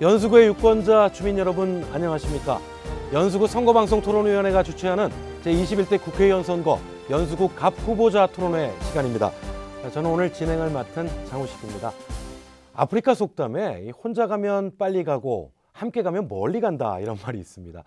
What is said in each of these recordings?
연수구의 유권자 주민 여러분 안녕하십니까? 연수구 선거방송 토론위원회가 주최하는 제21대 국회의원 선거 연수구 갑 후보자 토론회 시간입니다. 저는 오늘 진행을 맡은 장우식입니다. 아프리카 속담에 혼자 가면 빨리 가고 함께 가면 멀리 간다 이런 말이 있습니다.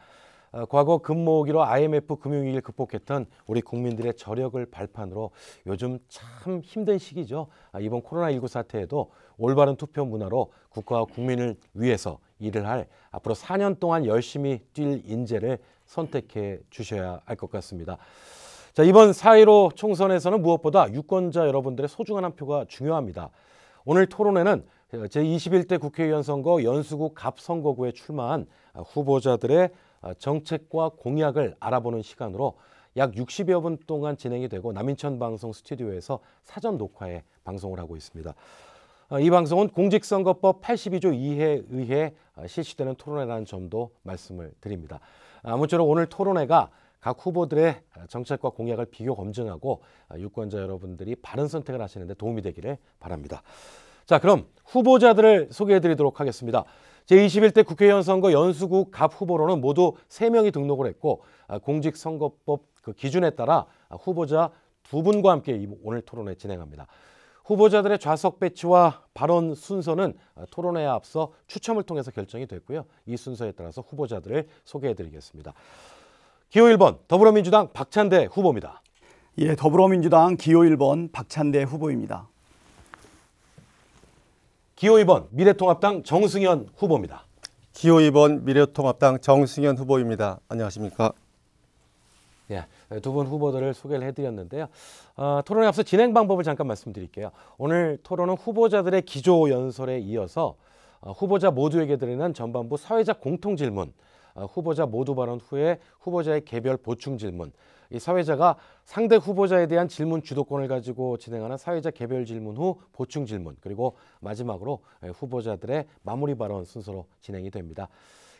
과거 금모으기로 IMF 금융위기를 극복했던 우리 국민들의 저력을 발판으로 요즘 참 힘든 시기죠. 이번 코로나19 사태에도 올바른 투표 문화로 국가와 국민을 위해서 일을 할 앞으로 4년 동안 열심히 뛸 인재를 선택해 주셔야 할 것 같습니다. 자, 이번 4.15 총선에서는 무엇보다 유권자 여러분들의 소중한 한 표가 중요합니다. 오늘 토론회는 제21대 국회의원 선거 연수구 갑 선거구에 출마한 후보자들의 정책과 공약을 알아보는 시간으로 약 60여 분 동안 진행이 되고 남인천 방송 스튜디오에서 사전 녹화에 방송을 하고 있습니다. 이 방송은 공직선거법 82조 2회에 의해 실시되는 토론회라는 점도 말씀을 드립니다. 아무쪼록 오늘 토론회가 각 후보들의 정책과 공약을 비교 검증하고 유권자 여러분들이 바른 선택을 하시는 데 도움이 되기를 바랍니다. 자, 그럼 후보자들을 소개해 드리도록 하겠습니다. 제21대 국회의원 선거 연수구 갑 후보로는 모두 3명이 등록을 했고 공직선거법 기준에 따라 후보자 2분과 함께 오늘 토론회 진행합니다. 후보자들의 좌석 배치와 발언 순서는 토론회에 앞서 추첨을 통해서 결정이 됐고요. 이 순서에 따라서 후보자들을 소개해 드리겠습니다. 기호 1번 더불어민주당 박찬대 후보입니다. 예, 더불어민주당 기호 1번 박찬대 후보입니다. 기호 2번 미래통합당 정승현 후보입니다. 기호 2번 미래통합당 정승현 후보입니다. 안녕하십니까? 예, 두 분 후보들을 소개를 해드렸는데요. 토론에 앞서 진행 방법을 잠깐 말씀드릴게요. 오늘 토론은 후보자들의 기조 연설에 이어서 후보자 모두에게 드리는 전반부 사회적 공통 질문, 후보자 모두 발언 후에 후보자의 개별 보충 질문, 이 사회자가 상대 후보자에 대한 질문 주도권을 가지고 진행하는 사회자 개별 질문 후 보충 질문, 그리고 마지막으로 후보자들의 마무리 발언 순서로 진행이 됩니다.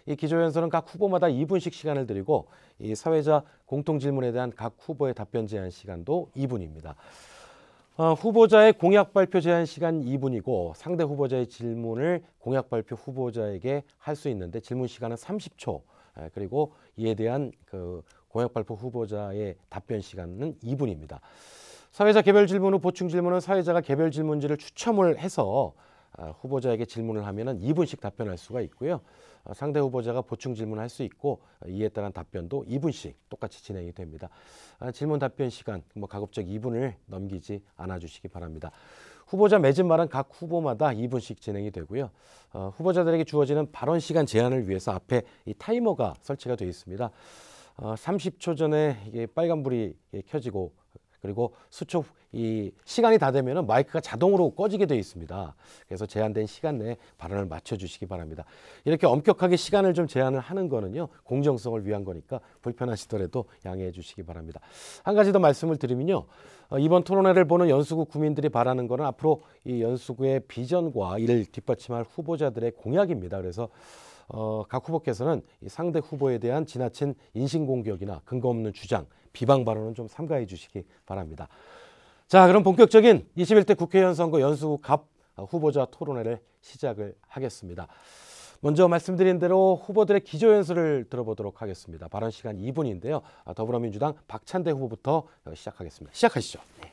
이 기조연설은 각 후보마다 2분씩 시간을 드리고 이 사회자 공통 질문에 대한 각 후보의 답변 제한 시간도 2분입니다. 후보자의 공약 발표 제한 시간 2분이고 상대 후보자의 질문을 공약 발표 후보자에게 할 수 있는데 질문 시간은 30초, 그리고 이에 대한 공약 발표 후보자의 답변 시간은 2분입니다. 사회자 개별 질문 후 보충 질문은 사회자가 개별 질문지를 추첨을 해서 후보자에게 질문을 하면은 2분씩 답변할 수가 있고요. 상대 후보자가 보충 질문을 할 수 있고 이에 따른 답변도 2분씩 똑같이 진행이 됩니다. 질문 답변 시간 가급적 2분을 넘기지 않아 주시기 바랍니다. 후보자 맺은 말은 각 후보마다 2분씩 진행이 되고요. 후보자들에게 주어지는 발언 시간 제한을 위해서 앞에 이 타이머가 설치가 되어 있습니다. 30초 전에 이게 빨간불이 켜지고 그리고 수초 이 시간이 다 되면은 마이크가 자동으로 꺼지게 되어 있습니다. 그래서 제한된 시간 내에 발언을 맞춰주시기 바랍니다. 이렇게 엄격하게 시간을 좀 제한을 하는 거는요, 공정성을 위한 거니까 불편하시더라도 양해해 주시기 바랍니다. 한 가지 더 말씀을 드리면요, 이번 토론회를 보는 연수구 구민들이 바라는 거는 앞으로 이 연수구의 비전과 이를 뒷받침할 후보자들의 공약입니다. 그래서 각 후보께서는 이 상대 후보에 대한 지나친 인신공격이나 근거 없는 주장, 비방 발언은 좀 삼가해 주시기 바랍니다. 자, 그럼 본격적인 21대 국회의원 선거 연수구 갑 후보자 토론회를 시작을 하겠습니다. 먼저 말씀드린 대로 후보들의 기조연설을 들어보도록 하겠습니다. 발언 시간 2분인데요. 더불어민주당 박찬대 후보부터 시작하겠습니다. 시작하시죠. 네.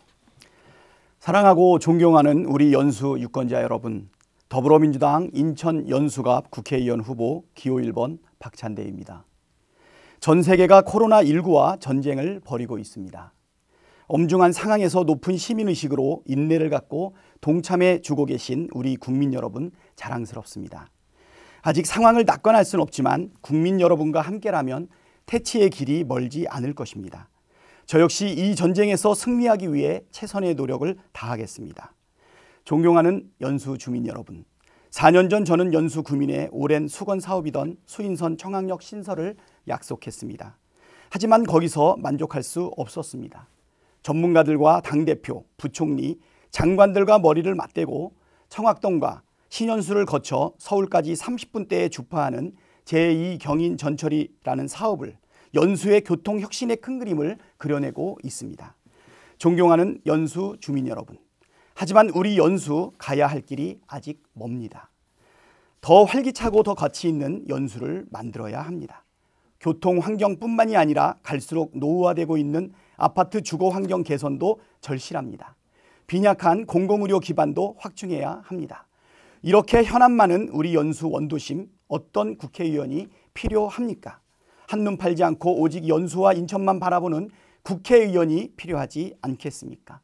사랑하고 존경하는 우리 연수 유권자 여러분, 더불어민주당 인천 연수갑 국회의원 후보 기호 1번 박찬대입니다. 전 세계가 코로나19와 전쟁을 벌이고 있습니다. 엄중한 상황에서 높은 시민의식으로 인내를 갖고 동참해 주고 계신 우리 국민 여러분 자랑스럽습니다. 아직 상황을 낙관할 수는 없지만 국민 여러분과 함께라면 퇴치의 길이 멀지 않을 것입니다. 저 역시 이 전쟁에서 승리하기 위해 최선의 노력을 다하겠습니다. 존경하는 연수 주민 여러분, 4년 전 저는 연수 구민의 오랜 수건 사업이던 수인선 청학역 신설을 약속했습니다. 하지만 거기서 만족할 수 없었습니다. 전문가들과 당대표, 부총리, 장관들과 머리를 맞대고 청학동과 신현수를 거쳐 서울까지 30분대에 주파하는 제2경인 전철이라는 사업을 연수의 교통혁신의 큰 그림을 그려내고 있습니다. 존경하는 연수 주민 여러분, 하지만 우리 연수 가야 할 길이 아직 멉니다. 더 활기차고 더 가치 있는 연수를 만들어야 합니다. 교통 환경뿐만이 아니라 갈수록 노후화되고 있는 아파트 주거 환경 개선도 절실합니다. 빈약한 공공의료 기반도 확충해야 합니다. 이렇게 현안 많은 우리 연수 원도심, 어떤 국회의원이 필요합니까? 한눈 팔지 않고 오직 연수와 인천만 바라보는 국회의원이 필요하지 않겠습니까?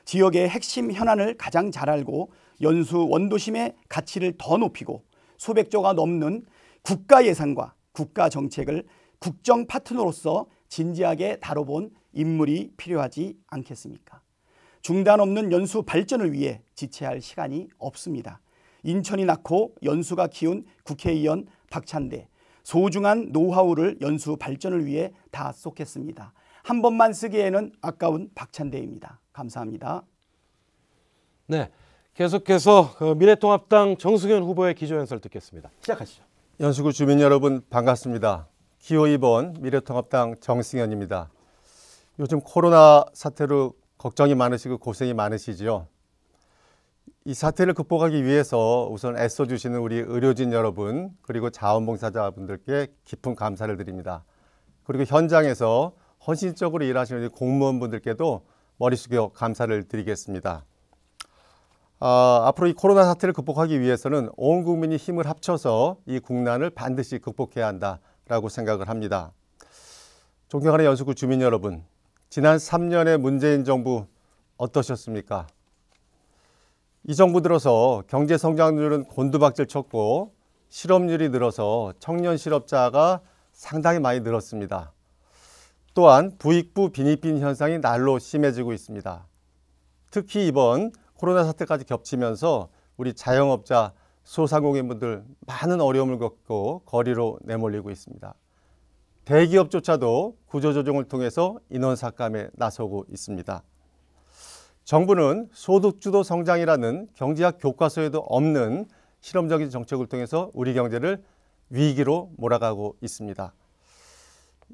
지역의 핵심 현안을 가장 잘 알고 연수 원도심의 가치를 더 높이고 수백조가 넘는 국가 예산과 국가 정책을 국정 파트너로서 진지하게 다뤄본 인물이 필요하지 않겠습니까? 중단 없는 연수 발전을 위해 지체할 시간이 없습니다. 인천이 낳고 연수가 키운 국회의원 박찬대, 소중한 노하우를 연수 발전을 위해 다 쏟겠습니다. 한 번만 쓰기에는 아까운 박찬대입니다. 감사합니다. 네, 계속해서 미래통합당 정승현 후보의 기조연설 듣겠습니다. 시작하시죠. 연수구 주민 여러분 반갑습니다. 기호 2번 미래통합당 정승현입니다. 요즘 코로나 사태로 걱정이 많으시고 고생이 많으시지요. 이 사태를 극복하기 위해서 우선 애써주시는 우리 의료진 여러분 그리고 자원봉사자분들께 깊은 감사를 드립니다. 그리고 현장에서 헌신적으로 일하시는 우리 공무원분들께도 머리 숙여 감사를 드리겠습니다. 앞으로 이 코로나 사태를 극복하기 위해서는 온 국민이 힘을 합쳐서 이 국난을 반드시 극복해야 한다라고 생각을 합니다. 존경하는 연수구 주민 여러분, 지난 3년의 문재인 정부 어떠셨습니까? 이 정부 들어서 경제 성장률은 곤두박질 쳤고 실업률이 늘어서 청년 실업자가 상당히 많이 늘었습니다. 또한 부익부 빈익빈 현상이 날로 심해지고 있습니다. 특히 이번 코로나 사태까지 겹치면서 우리 자영업자, 소상공인분들 많은 어려움을 겪고 거리로 내몰리고 있습니다. 대기업조차도 구조조정을 통해서 인원 삭감에 나서고 있습니다. 정부는 소득주도 성장이라는 경제학 교과서에도 없는 실험적인 정책을 통해서 우리 경제를 위기로 몰아가고 있습니다.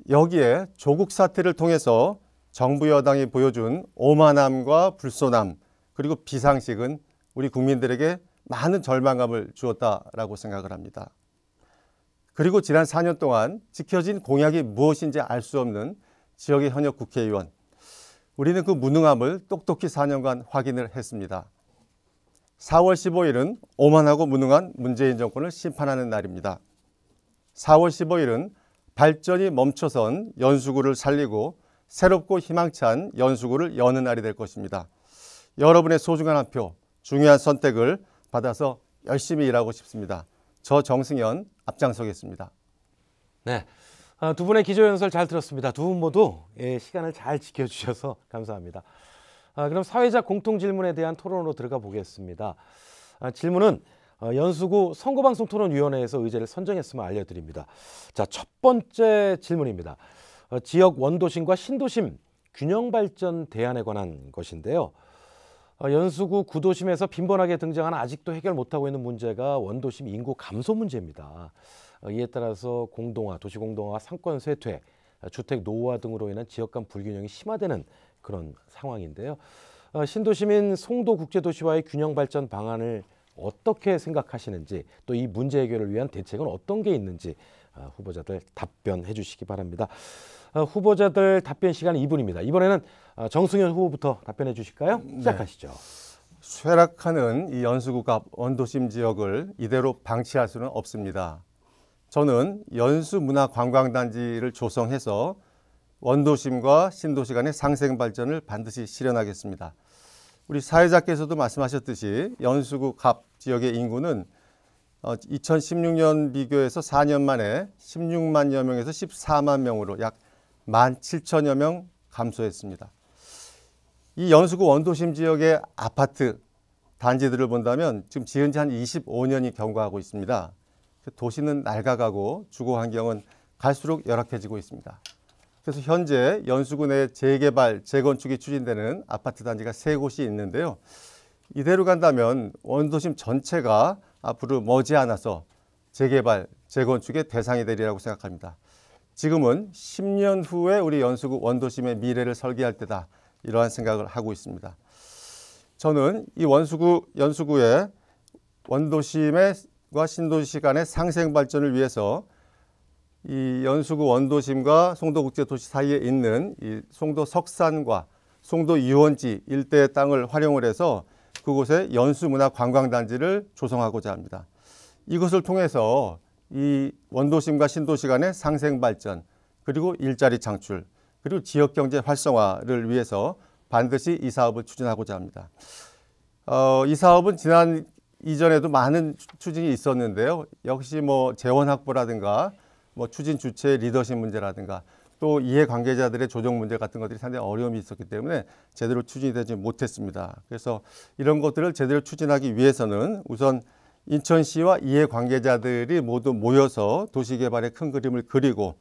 여기에 조국 사태를 통해서 정부 여당이 보여준 오만함과 불손함 그리고 비상식은 우리 국민들에게 많은 절망감을 주었다라고 생각을 합니다. 그리고 지난 4년 동안 지켜진 공약이 무엇인지 알 수 없는 지역의 현역 국회의원, 우리는 그 무능함을 똑똑히 4년간 확인을 했습니다. 4월 15일은 오만하고 무능한 문재인 정권을 심판하는 날입니다. 4월 15일은 발전이 멈춰선 연수구를 살리고 새롭고 희망찬 연수구를 여는 날이 될 것입니다. 여러분의 소중한 한 표, 중요한 선택을 받아서 열심히 일하고 싶습니다. 저 정승현 앞장서겠습니다. 네, 두 분의 기조연설 잘 들었습니다. 두 분 모두 시간을 잘 지켜주셔서 감사합니다. 그럼 사회적 공통질문에 대한 토론으로 들어가 보겠습니다. 질문은 연수구 선거방송토론위원회에서 의제를 선정했음을 알려드립니다. 자, 첫 번째 질문입니다. 지역 원도심과 신도심 균형발전 대안에 관한 것인데요. 연수구 구도심에서 빈번하게 등장하는 아직도 해결 못하고 있는 문제가 원도심 인구 감소 문제입니다. 이에 따라서 공동화, 도시공동화, 상권 쇠퇴, 주택 노후화 등으로 인한 지역 간 불균형이 심화되는 그런 상황인데요. 신도심인 송도국제도시와의 균형발전 방안을 어떻게 생각하시는지, 또 이 문제 해결을 위한 대책은 어떤 게 있는지 후보자들 답변해 주시기 바랍니다. 후보자들 답변 시간 2분입니다. 이번에는 정승현 후보부터 답변해 주실까요? 시작하시죠. 네. 쇠락하는 이 연수구 갑 원도심 지역을 이대로 방치할 수는 없습니다. 저는 연수문화관광단지를 조성해서 원도심과 신도시 간의 상생 발전을 반드시 실현하겠습니다. 우리 사회자께서도 말씀하셨듯이 연수구 갑 지역의 인구는 2016년 비교해서 4년 만에 16만여 명에서 14만 명으로 약 17,000여 명 감소했습니다. 이 연수구 원도심 지역의 아파트 단지들을 본다면 지금 지은 지 한 25년이 경과하고 있습니다. 도시는 낡아가고 주거 환경은 갈수록 열악해지고 있습니다. 그래서 현재 연수구 내 재개발, 재건축이 추진되는 아파트 단지가 3곳이 있는데요. 이대로 간다면 원도심 전체가 앞으로 머지않아서 재개발, 재건축의 대상이 되리라고 생각합니다. 지금은 10년 후에 우리 연수구 원도심의 미래를 설계할 때다, 이러한 생각을 하고 있습니다. 저는 이 연수구의 원도심의 원도심과 신도시 간의 상생 발전을 위해서 이 연수구 원도심과 송도국제도시 사이에 있는 이 송도 석산과 송도 유원지 일대의 땅을 활용을 해서 그곳에 연수문화관광단지를 조성하고자 합니다. 이것을 통해서 이 원도심과 신도시 간의 상생 발전, 그리고 일자리 창출, 그리고 지역경제 활성화를 위해서 반드시 이 사업을 추진하고자 합니다. 이 사업은 지난 이전에도 많은 추진이 있었는데요. 역시 뭐 재원 확보라든가 뭐 추진 주체의 리더십 문제라든가 또 이해관계자들의 조정 문제 같은 것들이 상당히 어려움이 있었기 때문에 제대로 추진이 되지 못했습니다. 그래서 이런 것들을 제대로 추진하기 위해서는 우선 인천시와 이해관계자들이 모두 모여서 도시개발의 큰 그림을 그리고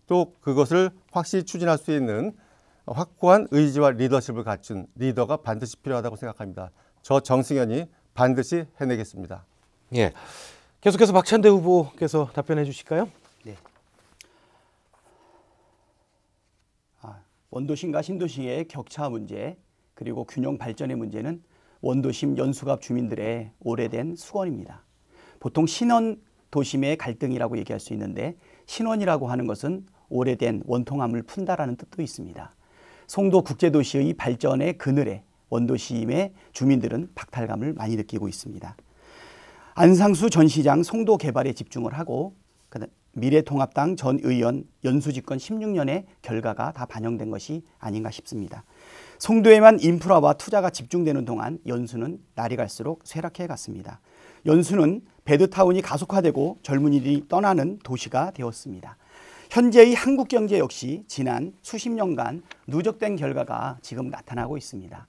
또 그것을 확실히 추진할 수 있는 확고한 의지와 리더십을 갖춘 리더가 반드시 필요하다고 생각합니다. 저 정승현이 반드시 해내겠습니다. 예. 계속해서 박찬대 후보께서 답변해 주실까요? 네. 원도심과 신도시의 격차 문제 그리고 균형 발전의 문제는 원도심 연수갑 주민들의 오래된 수건입니다. 보통 신원 도심의 갈등이라고 얘기할 수 있는데 신원이라고 하는 것은 오래된 원통함을 푼다라는 뜻도 있습니다. 송도 국제도시의 발전의 그늘에 원도심의 주민들은 박탈감을 많이 느끼고 있습니다. 안상수 전 시장 송도 개발에 집중을 하고 미래통합당 전 의원 연수집권 16년의 결과가 다 반영된 것이 아닌가 싶습니다. 송도에만 인프라와 투자가 집중되는 동안 연수는 날이 갈수록 쇠락해 갔습니다. 연수는 배드타운이 가속화되고 젊은이들이 떠나는 도시가 되었습니다. 현재의 한국 경제 역시 지난 수십 년간 누적된 결과가 지금 나타나고 있습니다.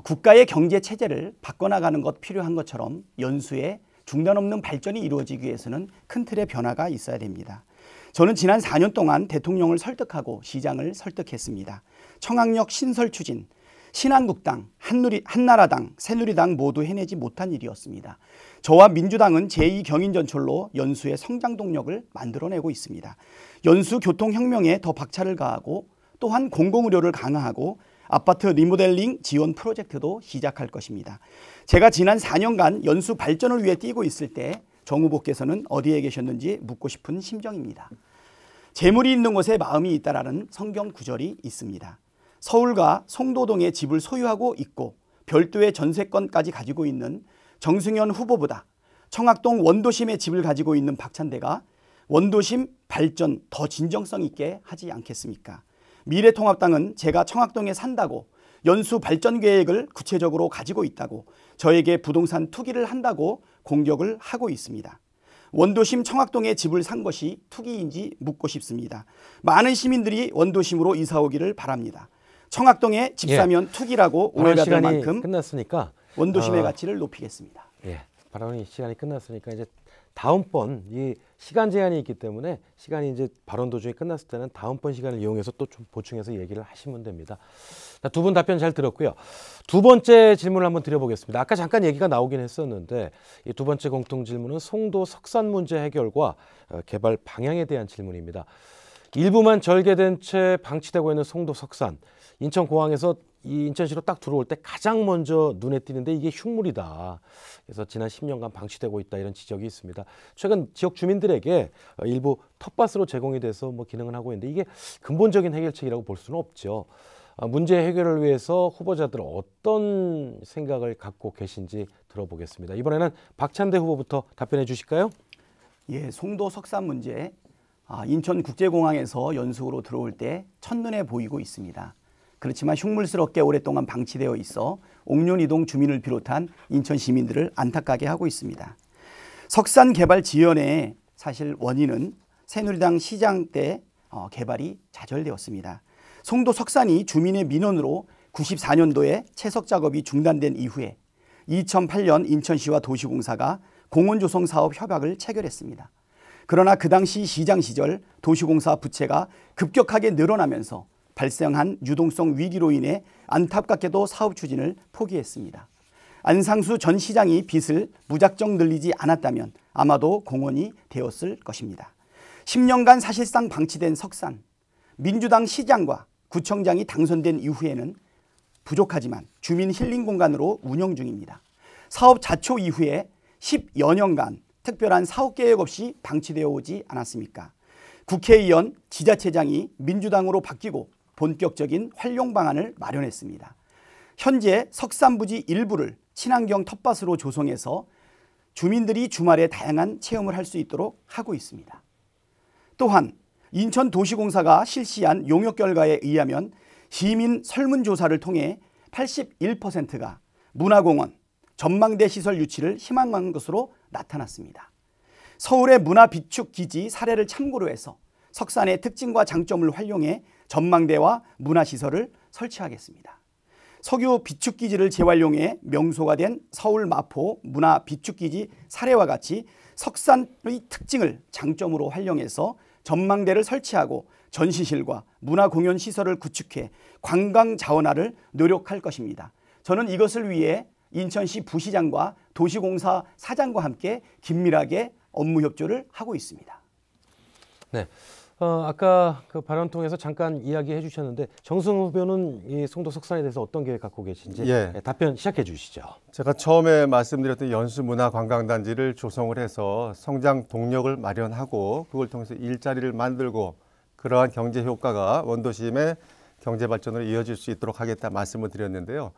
국가의 경제 체제를 바꿔나가는 것 필요한 것처럼 연수의 중단 없는 발전이 이루어지기 위해서는 큰 틀의 변화가 있어야 됩니다. 저는 지난 4년 동안 대통령을 설득하고 시장을 설득했습니다. 청학역 신설 추진, 신한국당, 한나라당, 새누리당 모두 해내지 못한 일이었습니다. 저와 민주당은 제2경인전철로 연수의 성장 동력을 만들어내고 있습니다. 연수 교통혁명에 더 박차를 가하고 또한 공공의료를 강화하고 아파트 리모델링 지원 프로젝트도 시작할 것입니다. 제가 지난 4년간 연수 발전을 위해 뛰고 있을 때 정 후보께서는 어디에 계셨는지 묻고 싶은 심정입니다. 재물이 있는 곳에 마음이 있다라는 성경 구절이 있습니다. 서울과 송도동에 집을 소유하고 있고 별도의 전세권까지 가지고 있는 정승현 후보보다 청학동 원도심에 집을 가지고 있는 박찬대가 원도심 발전 더 진정성 있게 하지 않겠습니까? 미래통합당은 제가 청학동에 산다고 연수 발전 계획을 구체적으로 가지고 있다고 저에게 부동산 투기를 한다고 공격을 하고 있습니다. 원도심 청학동에 집을 산 것이 투기인지 묻고 싶습니다. 많은 시민들이 원도심으로 이사 오기를 바랍니다. 청학동에 집 사면 투기라고 오해가 될 만큼 끝났으니까 원도심의 가치를 높이겠습니다. 예, 발언이 시간이 끝났으니까 이제 다음번 이 시간 제한이 있기 때문에 시간이 이제 발언 도중에 끝났을 때는 다음번 시간을 이용해서 또 좀 보충해서 얘기를 하시면 됩니다. 두 분 답변 잘 들었고요. 두 번째 질문을 한번 드려보겠습니다. 아까 잠깐 얘기가 나오긴 했었는데 이 두 번째 공통 질문은 송도 석산 문제 해결과 개발 방향에 대한 질문입니다. 일부만 절개된 채 방치되고 있는 송도 석산, 인천공항에서 이 인천시로 딱 들어올 때 가장 먼저 눈에 띄는데 이게 흉물이다. 그래서 지난 10년간 방치되고 있다 이런 지적이 있습니다. 최근 지역 주민들에게 일부 텃밭으로 제공이 돼서 뭐 기능을 하고 있는데 이게 근본적인 해결책이라고 볼 수는 없죠. 문제 해결을 위해서 후보자들 어떤 생각을 갖고 계신지 들어보겠습니다. 이번에는 박찬대 후보부터 답변해 주실까요? 예, 송도 석산 문제 인천국제공항에서 연수구로 들어올 때 첫눈에 보이고 있습니다. 그렇지만 흉물스럽게 오랫동안 방치되어 있어 옥륜이동 주민을 비롯한 인천 시민들을 안타깝게 하고 있습니다. 석산 개발 지연의 사실 원인은 새누리당 시장 때 개발이 좌절되었습니다. 송도 석산이 주민의 민원으로 94년도에 채석 작업이 중단된 이후에 2008년 인천시와 도시공사가 공원조성 사업 협약을 체결했습니다. 그러나 그 당시 시장 시절 도시공사 부채가 급격하게 늘어나면서 발생한 유동성 위기로 인해 안타깝게도 사업 추진을 포기했습니다. 안상수 전 시장이 빚을 무작정 늘리지 않았다면 아마도 공원이 되었을 것입니다. 10년간 사실상 방치된 석산, 민주당 시장과 구청장이 당선된 이후에는 부족하지만 주민 힐링 공간으로 운영 중입니다. 사업 자초 이후에 10여 년간 특별한 사업 계획 없이 방치되어 오지 않았습니까? 국회의원, 지자체장이 민주당으로 바뀌고 본격적인 활용 방안을 마련했습니다. 현재 석산부지 일부를 친환경 텃밭으로 조성해서 주민들이 주말에 다양한 체험을 할 수 있도록 하고 있습니다. 또한 인천도시공사가 실시한 용역 결과에 의하면 시민 설문조사를 통해 81%가 문화공원, 전망대 시설 유치를 희망한 것으로 나타났습니다. 서울의 문화비축기지 사례를 참고로 해서 석산의 특징과 장점을 활용해 전망대와 문화시설을 설치하겠습니다. 석유 비축기지를 재활용해 명소가 된 서울 마포 문화비축기지 사례와 같이 석산의 특징을 장점으로 활용해서 전망대를 설치하고 전시실과 문화공연시설을 구축해 관광 자원화를 노력할 것입니다. 저는 이것을 위해 인천시 부시장과 도시공사 사장과 함께 긴밀하게 업무 협조를 하고 있습니다. 네. 아까 그 발언 통해서 잠깐 이야기해 주셨는데 정승 후보는 이 송도 석산에 대해서 어떤 계획 갖고 계신지 답변 시작해 주시죠. 제가 처음에 말씀드렸던 연수문화관광단지를 조성을 해서 성장 동력을 마련하고 그걸 통해서 일자리를 만들고 그러한 경제 효과가 원도심의 경제 발전으로 이어질 수 있도록 하겠다 말씀을 드렸는데요.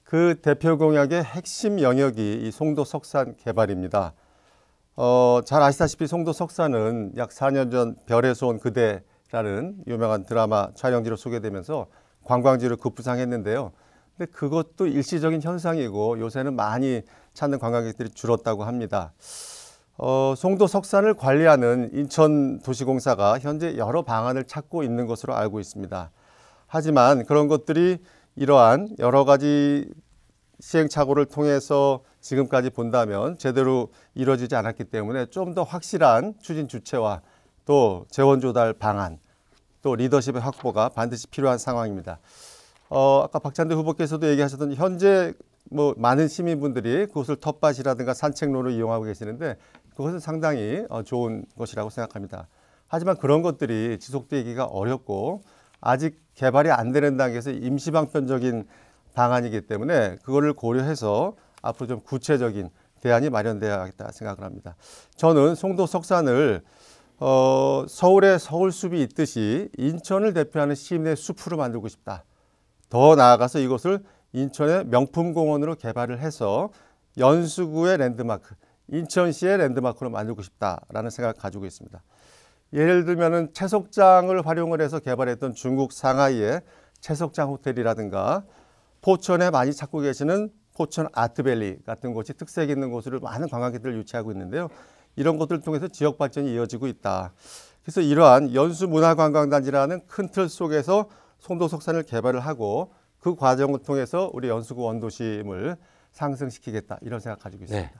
그 대표 공약의 핵심 영역이 이 송도 석산 개발입니다. 잘 아시다시피 송도 석산은 약 4년 전 별에서 온 그대라는 유명한 드라마 촬영지로 소개되면서 관광지로 급부상했는데요. 근데 그것도 일시적인 현상이고 요새는 많이 찾는 관광객들이 줄었다고 합니다. 송도 석산을 관리하는 인천도시공사가 현재 여러 방안을 찾고 있는 것으로 알고 있습니다. 하지만 그런 것들이 이러한 여러 가지 시행착오를 통해서 지금까지 본다면 제대로 이루어지지 않았기 때문에 좀 더 확실한 추진 주체와 또 재원 조달 방안 또 리더십의 확보가 반드시 필요한 상황입니다. 아까 박찬대 후보께서도 얘기하셨던 현재 많은 시민분들이 그곳을 텃밭이라든가 산책로로 이용하고 계시는데 그것은 상당히 좋은 것이라고 생각합니다. 하지만 그런 것들이 지속되기가 어렵고 아직 개발이 안 되는 단계에서 임시방편적인 방안이기 때문에 그거를 고려해서 앞으로 좀 구체적인 대안이 마련되어야겠다 생각을 합니다. 저는 송도 석산을 서울에 서울숲이 있듯이 인천을 대표하는 시민의 숲으로 만들고 싶다. 더 나아가서 이것을 인천의 명품공원으로 개발을 해서 연수구의 랜드마크, 인천시의 랜드마크로 만들고 싶다라는 생각을 가지고 있습니다. 예를 들면 채석장을 활용을 해서 개발했던 중국 상하이의 채석장 호텔이라든가 포천에 많이 찾고 계시는 포천 아트밸리 같은 곳이 특색 있는 곳으로 많은 관광객들을 유치하고 있는데요. 이런 것들을 통해서 지역 발전이 이어지고 있다. 그래서 이러한 연수문화관광단지라는 큰 틀 속에서 송도 석산을 개발을 하고 그 과정을 통해서 우리 연수구 원도심을 상승시키겠다 이런 생각 가지고 있습니다. 네.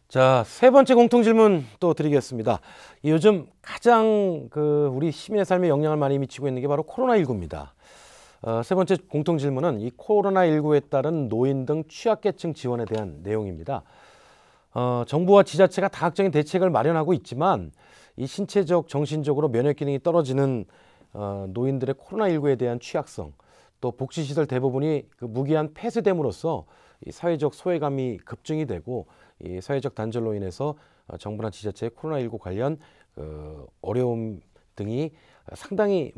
자, 세 번째 공통 질문 또 드리겠습니다. 요즘 가장 우리 시민의 삶에 영향을 많이 미치고 있는 게 바로 코로나19입니다. 세 번째 공통 질문은 이 코로나19에 따른 노인 등 취약계층 지원에 대한 내용입니다. 정부와 지자체가 다각적인 대책을 마련하고 있지만 이 신체적, 정신적으로 면역 기능이 떨어지는 노인들의 코로나19에 대한 취약성, 또 복지시설 대부분이 무기한 폐쇄됨으로써 이 사회적 소외감이 급증이 되고 이 사회적 단절로 인해서 정부나 지자체의 코로나19 관련 어려움 등이 상당히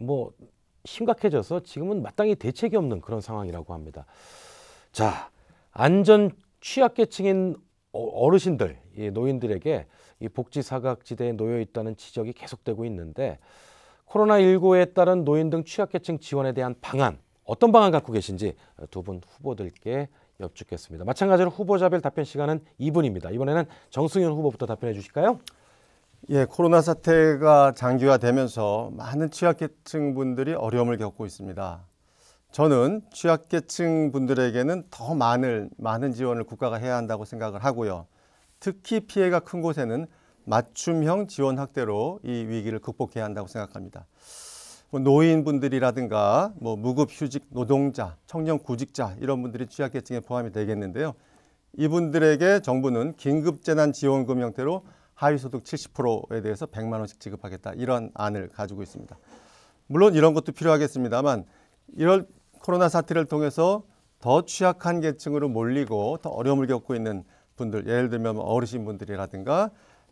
심각해져서 지금은 마땅히 대책이 없는 그런 상황이라고 합니다. 자, 안전 취약계층인 어르신들, 이 노인들에게 이 복지 사각지대에 놓여 있다는 지적이 계속되고 있는데 코로나19에 따른 노인 등 취약계층 지원에 대한 방안, 어떤 방안 갖고 계신지 두 분 후보들께 여쭙겠습니다. 마찬가지로 후보자별 답변 시간은 2분입니다. 이번에는 정승현 후보부터 답변해 주실까요? 예, 코로나 사태가 장기화되면서 많은 취약계층 분들이 어려움을 겪고 있습니다. 저는 취약계층 분들에게는 더 많은 지원을 국가가 해야 한다고 생각을 하고요. 특히 피해가 큰 곳에는 맞춤형 지원 확대로 이 위기를 극복해야 한다고 생각합니다. 노인분들이라든가 무급휴직 노동자, 청년 구직자 이런 분들이 취약계층에 포함이 되겠는데요. 이분들에게 정부는 긴급재난지원금 형태로 하위소득 70%에 대해서 100만 원씩 지급하겠다 이런 안을 가지고 있습니다. 물론 이런 것도 필요하겠습니다만 이런 코로나 사태를 통해서 더 취약한 계층으로 몰리고 더 어려움을 겪고 있는 분들, 예를 들면 어르신분들이라든가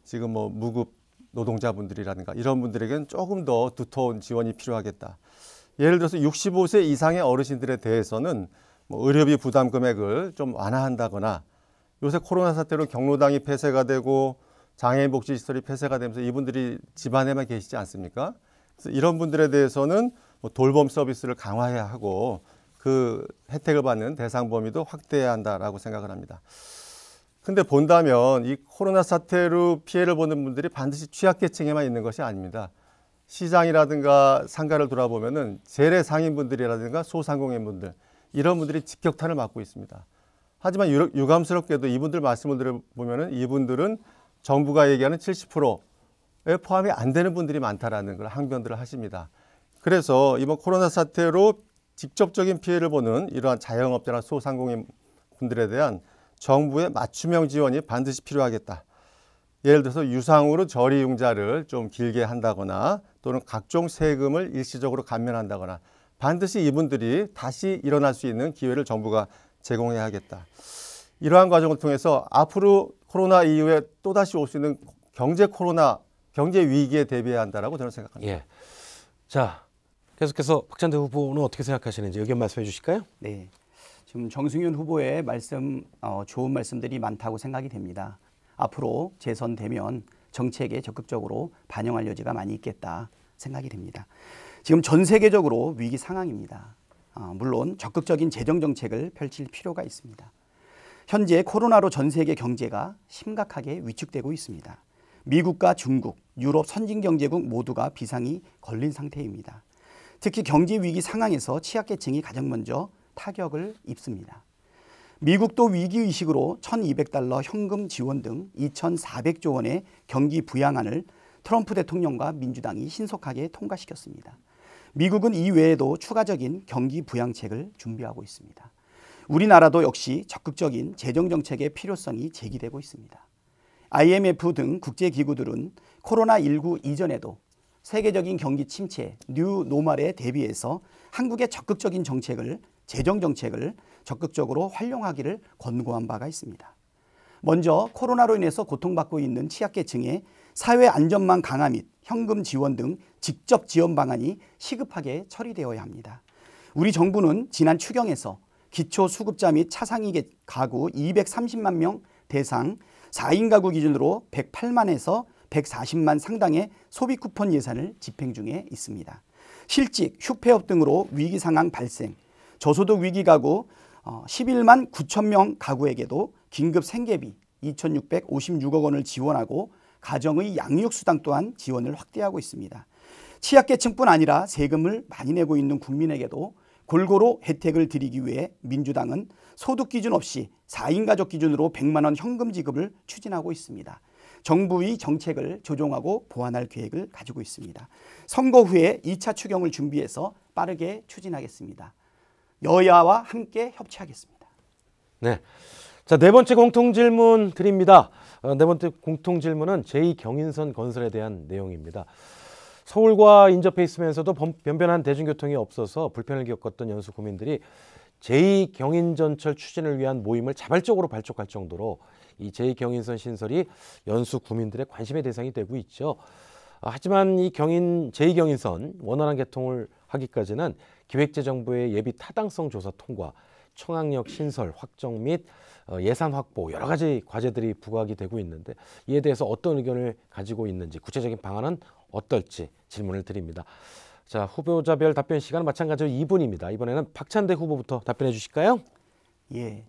지금 뭐 무급 노동자분들이라든가 이런 분들에게는 조금 더 두터운 지원이 필요하겠다. 예를 들어서 65세 이상의 어르신들에 대해서는 뭐 의료비 부담 금액을 좀 완화한다거나, 요새 코로나 사태로 경로당이 폐쇄가 되고 장애인 복지 시설이 폐쇄가 되면서 이분들이 집안에만 계시지 않습니까? 그래서 이런 분들에 대해서는 뭐 돌봄 서비스를 강화해야 하고 그 혜택을 받는 대상 범위도 확대해야 한다라고 생각을 합니다. 근데 본다면 이 코로나 사태로 피해를 보는 분들이 반드시 취약계층에만 있는 것이 아닙니다. 시장이라든가 상가를 돌아보면은 재래 상인분들이라든가 소상공인분들, 이런 분들이 직격탄을 맞고 있습니다. 하지만 유감스럽게도 이분들 말씀을 들어보면은 이분들은 정부가 얘기하는 70%에 포함이 안 되는 분들이 많다라는 걸 항변들을 하십니다. 그래서 이번 코로나 사태로 직접적인 피해를 보는 이러한 자영업자나 소상공인 분들에 대한 정부의 맞춤형 지원이 반드시 필요하겠다. 예를 들어서 유상으로 저리융자를 좀 길게 한다거나 또는 각종 세금을 일시적으로 감면한다거나 반드시 이분들이 다시 일어날 수 있는 기회를 정부가 제공해야 하겠다. 이러한 과정을 통해서 앞으로 코로나 이후에 또다시 올 수 있는 경제 위기에 대비해야 한다라고 저는 생각합니다. 예. 자, 계속해서 박찬대 후보는 어떻게 생각하시는지 의견 말씀해 주실까요? 네, 지금 정승윤 후보의 말씀 좋은 말씀들이 많다고 생각이 됩니다. 앞으로 재선되면 정책에 적극적으로 반영할 여지가 많이 있겠다 생각이 됩니다. 지금 전 세계적으로 위기 상황입니다. 물론 적극적인 재정 정책을 펼칠 필요가 있습니다. 현재 코로나로 전 세계 경제가 심각하게 위축되고 있습니다. 미국과 중국, 유럽 선진 경제국 모두가 비상이 걸린 상태입니다. 특히 경제 위기 상황에서 취약계층이 가장 먼저 타격을 입습니다. 미국도 위기의식으로 1,200달러 현금 지원 등 2,400조 원의 경기 부양안을 트럼프 대통령과 민주당이 신속하게 통과시켰습니다. 미국은 이외에도 추가적인 경기 부양책을 준비하고 있습니다. 우리나라도 역시 적극적인 재정정책의 필요성이 제기되고 있습니다. IMF 등 국제기구들은 코로나19 이전에도 세계적인 경기 침체, 뉴 노멀에 대비해서 한국의 적극적인 정책을, 재정정책을 적극적으로 활용하기를 권고한 바가 있습니다. 먼저 코로나로 인해서 고통받고 있는 취약계층의 사회 안전망 강화 및 현금 지원 등 직접 지원 방안이 시급하게 처리되어야 합니다. 우리 정부는 지난 추경에서 기초수급자 및 차상위 가구 230만 명 대상 4인 가구 기준으로 108만에서 140만 상당의 소비 쿠폰 예산을 집행 중에 있습니다. 실직, 휴폐업 등으로 위기 상황 발생, 저소득 위기 가구 11만 9천 명 가구에게도 긴급 생계비 2,656억 원을 지원하고 가정의 양육수당 또한 지원을 확대하고 있습니다. 취약계층뿐 아니라 세금을 많이 내고 있는 국민에게도 골고루 혜택을 드리기 위해 민주당은 소득 기준 없이 4인 가족 기준으로 100만 원 현금 지급을 추진하고 있습니다. 정부의 정책을 조정하고 보완할 계획을 가지고 있습니다. 선거 후에 2차 추경을 준비해서 빠르게 추진하겠습니다. 여야와 함께 협치하겠습니다. 네. 자, 네 번째 공통 질문 드립니다. 네 번째 공통 질문은 제2경인선 건설에 대한 내용입니다. 서울과 인접해 있으면서도 변변한 대중교통이 없어서 불편을 겪었던 연수 구민들이 제2경인전철 추진을 위한 모임을 자발적으로 발족할 정도로 이 제2경인선 신설이 연수 구민들의 관심의 대상이 되고 있죠. 하지만 이 제2경인선 원활한 개통을 하기까지는 기획재정부의 예비 타당성 조사 통과, 청항역 신설 확정 및 예산 확보 여러 가지 과제들이 부각이 되고 있는데 이에 대해서 어떤 의견을 가지고 있는지 구체적인 방안은 어떨지 질문을 드립니다. 자, 후보자별 답변 시간은 마찬가지로 2분입니다. 이번에는 박찬대 후보부터 답변해 주실까요? 예,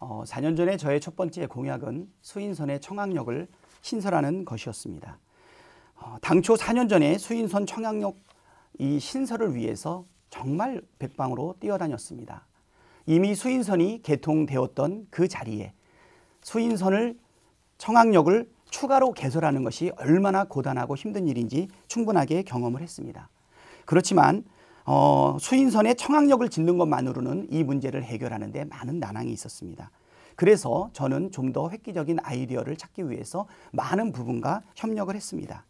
4년 전에 저의 첫 번째 공약은 수인선의 청항역을 신설하는 것이었습니다. 당초 4년 전에 수인선 청항역 이 신설을 위해서 정말 백방으로 뛰어다녔습니다. 이미 수인선이 개통되었던 그 자리에 수인선을 청항역을 추가로 개설하는 것이 얼마나 고단하고 힘든 일인지 충분하게 경험을 했습니다. 그렇지만 수인선에 청항역을 짓는 것만으로는 이 문제를 해결하는 데 많은 난항이 있었습니다. 그래서 저는 좀 더 획기적인 아이디어를 찾기 위해서 많은 부분과 협력을 했습니다.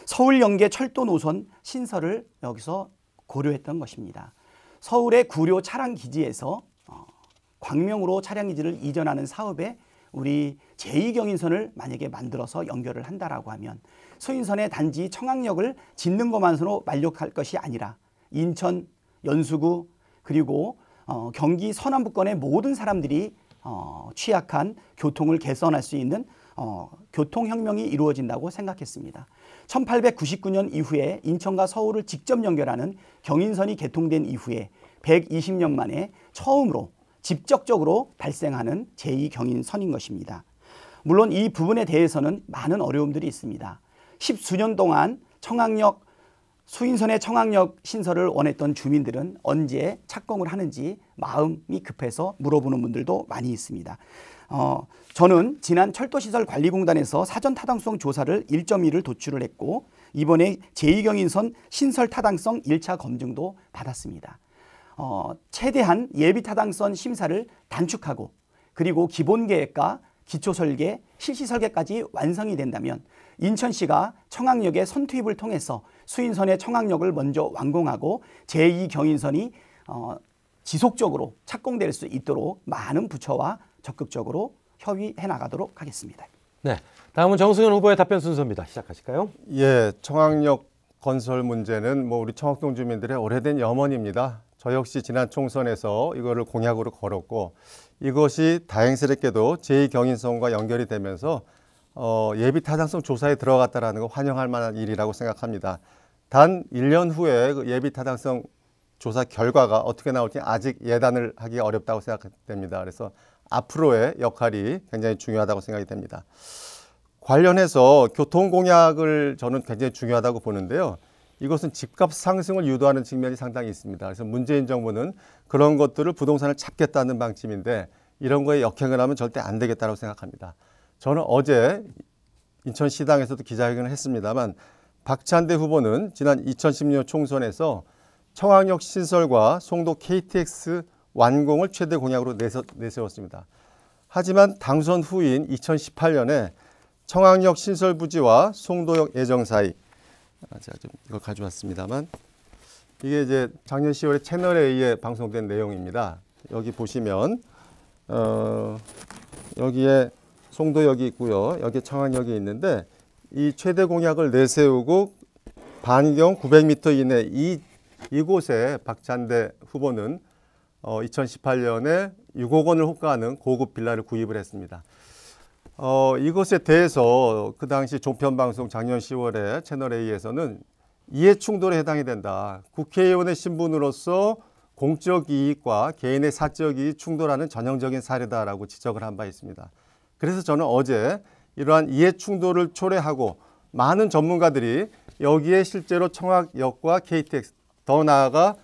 서울 연계 철도 노선 신설을 여기서 고려했던 것입니다. 서울의 구료 차량기지에서 광명으로 차량기지를 이전하는 사업에 우리 제2경인선을 만약에 만들어서 연결을 한다라고 하면 수인선의 단지 청학역을 짓는 것만으로 만족할 것이 아니라 인천, 연수구 그리고 경기 서남부권의 모든 사람들이 취약한 교통을 개선할 수 있는 교통혁명이 이루어진다고 생각했습니다. 1899년 이후에 인천과 서울을 직접 연결하는 경인선이 개통된 이후에 120년 만에 처음으로 직접적으로 발생하는 제2경인선인 것입니다. 물론 이 부분에 대해서는 많은 어려움들이 있습니다. 10수년 동안 수인선의 청학역 신설을 원했던 주민들은 언제 착공을 하는지 마음이 급해서 물어보는 분들도 많이 있습니다. 저는 지난 철도시설관리공단에서 사전 타당성 조사를 1.1을 도출을 했고 이번에 제2경인선 신설 타당성 1차 검증도 받았습니다. 최대한 예비 타당성 심사를 단축하고 그리고 기본계획과 기초설계, 실시설계까지 완성이 된다면 인천시가 청학역의 선투입을 통해서 수인선의 청학역을 먼저 완공하고 제2경인선이 지속적으로 착공될 수 있도록 많은 부처와 적극적으로 협의해 나가도록 하겠습니다. 네, 다음은 정승현 후보의 답변 순서입니다. 시작하실까요? 예, 청학역 건설 문제는 우리 청학동 주민들의 오래된 염원입니다. 저 역시 지난 총선에서 이거를 공약으로 걸었고 이것이 다행스럽게도 제2경인선과 연결이 되면서 예비 타당성 조사에 들어갔다라는 거 환영할 만한 일이라고 생각합니다. 단 1년 후에 그 예비 타당성 조사 결과가 어떻게 나올지 아직 예단을 하기 어렵다고 생각됩니다. 그래서 앞으로의 역할이 굉장히 중요하다고 생각이 됩니다. 관련해서 교통공약을 저는 굉장히 중요하다고 보는데요. 이것은 집값 상승을 유도하는 측면이 상당히 있습니다. 그래서 문재인 정부는 그런 것들을 부동산을 잡겠다는 방침인데 이런 거에 역행을 하면 절대 안 되겠다고 생각합니다. 저는 어제 인천시당에서도 기자회견을 했습니다만 박찬대 후보는 지난 2016년 총선에서 청학역 신설과 송도 KTX 완공을 최대 공약으로 내세웠습니다. 하지만 당선 후인 2018년에 청학역 신설 부지와 송도역 예정 사이, 제가 좀 이걸 가져왔습니다만 이게 이제 작년 10월에 채널A에 방송된 내용입니다. 여기 보시면 여기에 송도역이 있고요. 여기 청학역이 있는데 이 최대 공약을 내세우고 반경 900m 이내 이곳에 박찬대 후보는 2018년에 6억 원을 호가하는 고급 빌라를 구입을 했습니다. 이것에 대해서 그 당시 종편방송 작년 10월에 채널A에서는 이해충돌에 해당이 된다. 국회의원의 신분으로서 공적 이익과 개인의 사적 이익이 충돌하는 전형적인 사례다라고 지적을 한 바 있습니다. 그래서 저는 어제 이러한 이해충돌을 초래하고 많은 전문가들이 여기에 실제로 청학역과 KTX 더 나아가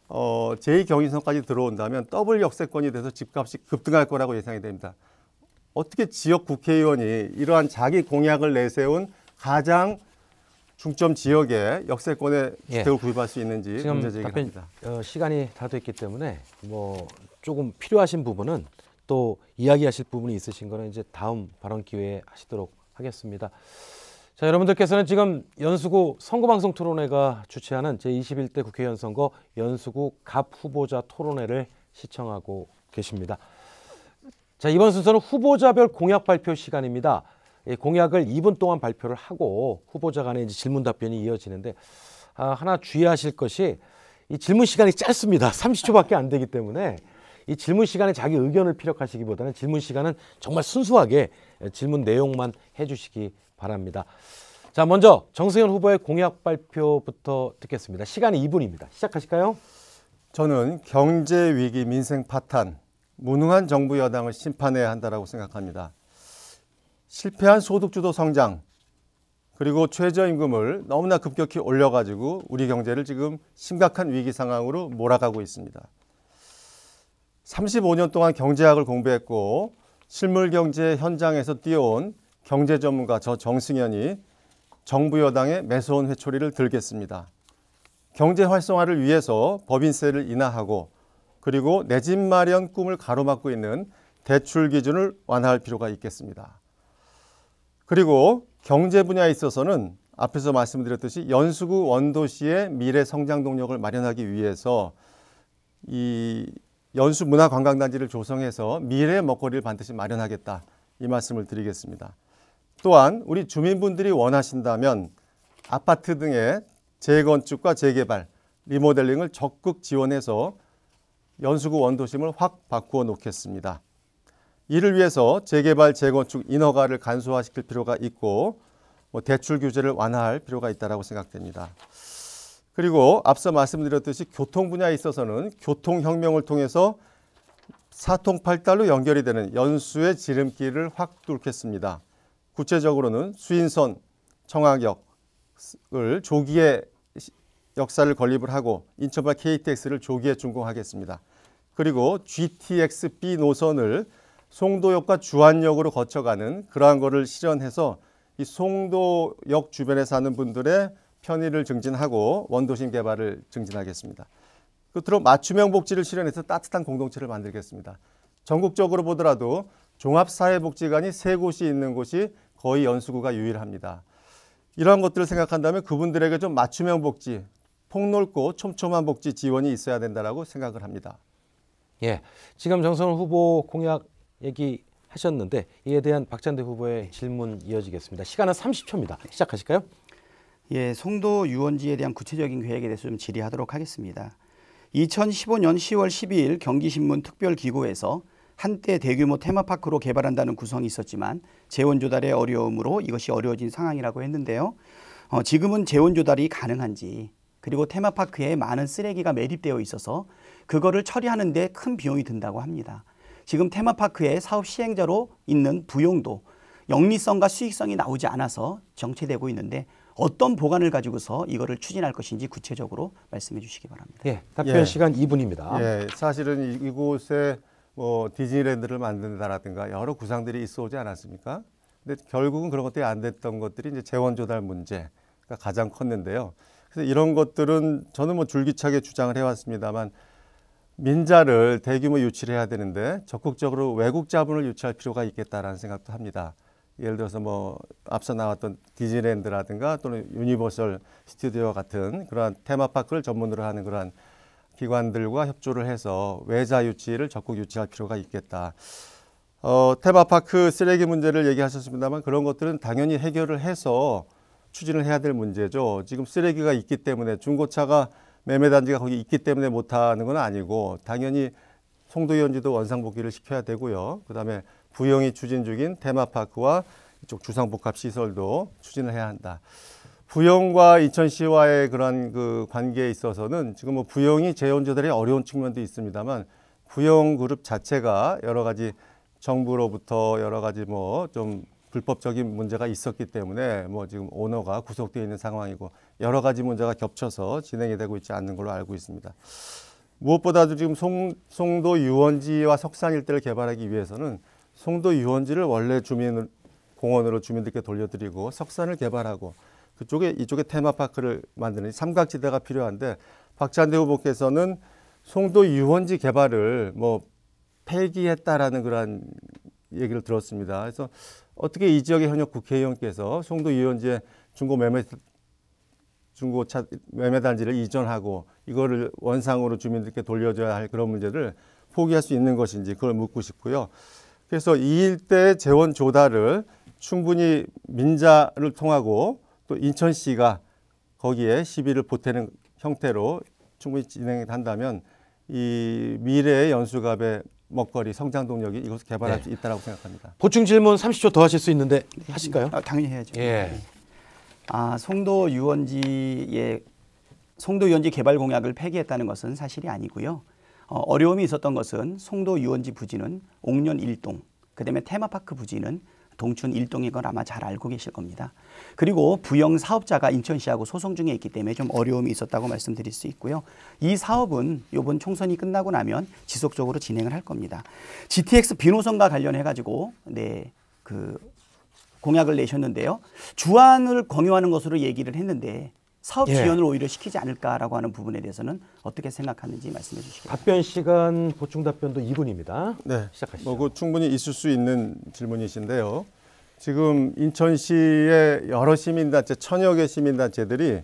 제2경인선까지 들어온다면 더블 역세권이 돼서 집값이 급등할 거라고 예상이 됩니다. 어떻게 지역 국회의원이 이러한 자기 공약을 내세운 가장 중점 지역에 역세권의 주택을 구입할 수 있는지 문제 제기를 합니다. 시간이 다 됐기 때문에 조금 필요하신 부분은 또 이야기하실 부분이 있으신 거는 이제 다음 발언 기회에 하시도록 하겠습니다. 자, 여러분들께서는 지금 연수구 선거방송 토론회가 주최하는 제21대 국회의원 선거 연수구 갑 후보자 토론회를 시청하고 계십니다. 자, 이번 순서는 후보자별 공약 발표 시간입니다. 공약을 2분 동안 발표를 하고 후보자 간의 이제 질문 답변이 이어지는데 하나 주의하실 것이 이 질문 시간이 짧습니다. 30초밖에 안 되기 때문에 이 질문 시간에 자기 의견을 피력하시기보다는 질문 시간은 정말 순수하게 질문 내용만 해주시기 바랍니다. 자, 먼저 정승현 후보의 공약 발표부터 듣겠습니다. 시간이 2분입니다. 시작하실까요? 저는 경제 위기, 민생 파탄, 무능한 정부 여당을 심판해야 한다고 생각합니다. 실패한 소득주도 성장, 그리고 최저임금을 너무나 급격히 올려가지고 우리 경제를 지금 심각한 위기 상황으로 몰아가고 있습니다. 35년 동안 경제학을 공부했고 실물 경제 현장에서 뛰어온 경제 전문가 저 정승현이 정부 여당의 매서운 회초리를 들겠습니다. 경제 활성화를 위해서 법인세를 인하하고 그리고 내 집 마련 꿈을 가로막고 있는 대출 기준을 완화할 필요가 있겠습니다. 그리고 경제 분야에 있어서는 앞에서 말씀드렸듯이 연수구 원도시의 미래 성장 동력을 마련하기 위해서 이 연수 문화관광단지를 조성해서 미래의 먹거리를 반드시 마련하겠다. 이 말씀을 드리겠습니다. 또한 우리 주민분들이 원하신다면 아파트 등의 재건축과 재개발, 리모델링을 적극 지원해서 연수구 원도심을 확 바꾸어 놓겠습니다. 이를 위해서 재개발, 재건축 인허가를 간소화시킬 필요가 있고 대출 규제를 완화할 필요가 있다고 생각됩니다. 그리고 앞서 말씀드렸듯이 교통 분야에 있어서는 교통혁명을 통해서 사통팔달로 연결이 되는 연수의 지름길을 확 뚫겠습니다. 구체적으로는 수인선, 청하역을 조기에 역사를 건립을 하고 인천발 KTX를 조기에 준공하겠습니다. 그리고 GTX-B 노선을 송도역과 주안역으로 거쳐가는 그러한 것을 실현해서 이 송도역 주변에 사는 분들의 편의를 증진하고 원도심 개발을 증진하겠습니다. 끝으로 맞춤형 복지를 실현해서 따뜻한 공동체를 만들겠습니다. 전국적으로 보더라도 종합사회복지관이 3곳이 있는 곳이 거의 연수구가 유일합니다. 이러한 것들을 생각한다면 그분들에게 좀 맞춤형 복지, 폭넓고 촘촘한 복지 지원이 있어야 된다고 생각을 합니다. 예, 지금 정성훈 후보 공약 얘기하셨는데 이에 대한 박찬대 후보의 질문 이어지겠습니다. 시간은 30초입니다. 시작하실까요? 예, 송도 유원지에 대한 구체적인 계획에 대해서 좀 질의하도록 하겠습니다. 2015년 10월 12일 경기신문 특별기고에서 한때 대규모 테마파크로 개발한다는 구성이 있었지만 재원 조달의 어려움으로 이것이 어려워진 상황이라고 했는데요. 지금은 재원 조달이 가능한지, 그리고 테마파크에 많은 쓰레기가 매립되어 있어서 그거를 처리하는 데 큰 비용이 든다고 합니다. 지금 테마파크의 사업 시행자로 있는 부용도 영리성과 수익성이 나오지 않아서 정체되고 있는데 어떤 보관을 가지고서 이거를 추진할 것인지 구체적으로 말씀해 주시기 바랍니다. 예, 답변 예. 시간 2분입니다. 예, 사실은 이곳에 디즈니랜드를 만든다라든가 여러 구상들이 있어 오지 않았습니까? 근데 결국은 그런 것들이 안 됐던 것들이 이제 재원 조달 문제가 가장 컸는데요. 그래서 이런 것들은 저는 줄기차게 주장을 해왔습니다만 민자를 대규모 유치를 해야 되는데 적극적으로 외국 자본을 유치할 필요가 있겠다라는 생각도 합니다. 예를 들어서 앞서 나왔던 디즈니랜드라든가 또는 유니버설 스튜디오 같은 그러한 테마파크를 전문으로 하는 그러한 기관들과 협조를 해서 외자 유치를 적극 유치할 필요가 있겠다. 테마파크 쓰레기 문제를 얘기하셨습니다만 그런 것들은 당연히 해결을 해서 추진을 해야 될 문제죠. 지금 쓰레기가 있기 때문에 중고차가 매매단지가 거기 있기 때문에 못하는 건 아니고 당연히 송도유원지도 원상복귀를 시켜야 되고요. 그다음에 부영이 추진 중인 테마파크와 이쪽 주상복합시설도 추진을 해야 한다. 부영과 인천시와의 그러한 그 관계에 있어서는 지금 부영이 재원 조달이 어려운 측면도 있습니다만 부영그룹 자체가 여러 가지 정부로부터 여러 가지 좀 불법적인 문제가 있었기 때문에 지금 오너가 구속되어 있는 상황이고 여러 가지 문제가 겹쳐서 진행이 되고 있지 않는 걸로 알고 있습니다. 무엇보다도 지금 송도 유원지와 석산 일대를 개발하기 위해서는 송도 유원지를 원래 공원으로 주민들께 돌려드리고 석산을 개발하고 이쪽에 테마파크를 만드는 삼각지대가 필요한데 박찬대 후보께서는 송도 유원지 개발을 폐기했다라는 그런 얘기를 들었습니다. 그래서 어떻게 이 지역의 현역 국회의원께서 송도 유원지에 중고차 매매단지를 이전하고 이거를 원상으로 주민들께 돌려줘야 할 그런 문제를 포기할 수 있는 것인지 그걸 묻고 싶고요. 그래서 이 일대 재원 조달을 충분히 민자를 통하고 또 인천시가 거기에 시비를 보태는 형태로 충분히 진행한다면 이 미래의 연수갑의 먹거리 성장 동력이 이것을 개발할 수 있다고 생각합니다. 보충 질문 30초 더 하실 수 있는데 하실까요? 당연히 해야죠. 예. 송도 유원지 개발 공약을 폐기했다는 것은 사실이 아니고요. 어려움이 있었던 것은 송도 유원지 부지는 옥년 1동, 그다음에 테마파크 부지는 동춘 1동인 걸 아마 잘 알고 계실 겁니다. 그리고 부영 사업자가 인천시하고 소송 중에 있기 때문에 좀 어려움이 있었다고 말씀드릴 수 있고요. 이 사업은 이번 총선이 끝나고 나면 지속적으로 진행을 할 겁니다. GTX 비노선과 관련해 가지고 공약을 내셨는데요. 주안을 공유하는 것으로 얘기를 했는데 사업 지연을 오히려 시키지 않을까라고 하는 부분에 대해서는 어떻게 생각하는지 말씀해 주시기 바랍니다. 답변 시간 보충 답변도 2분입니다. 네, 시작하시죠. 충분히 있을 수 있는 질문이신데요. 지금 인천시의 여러 시민단체, 1000여 개 시민단체들이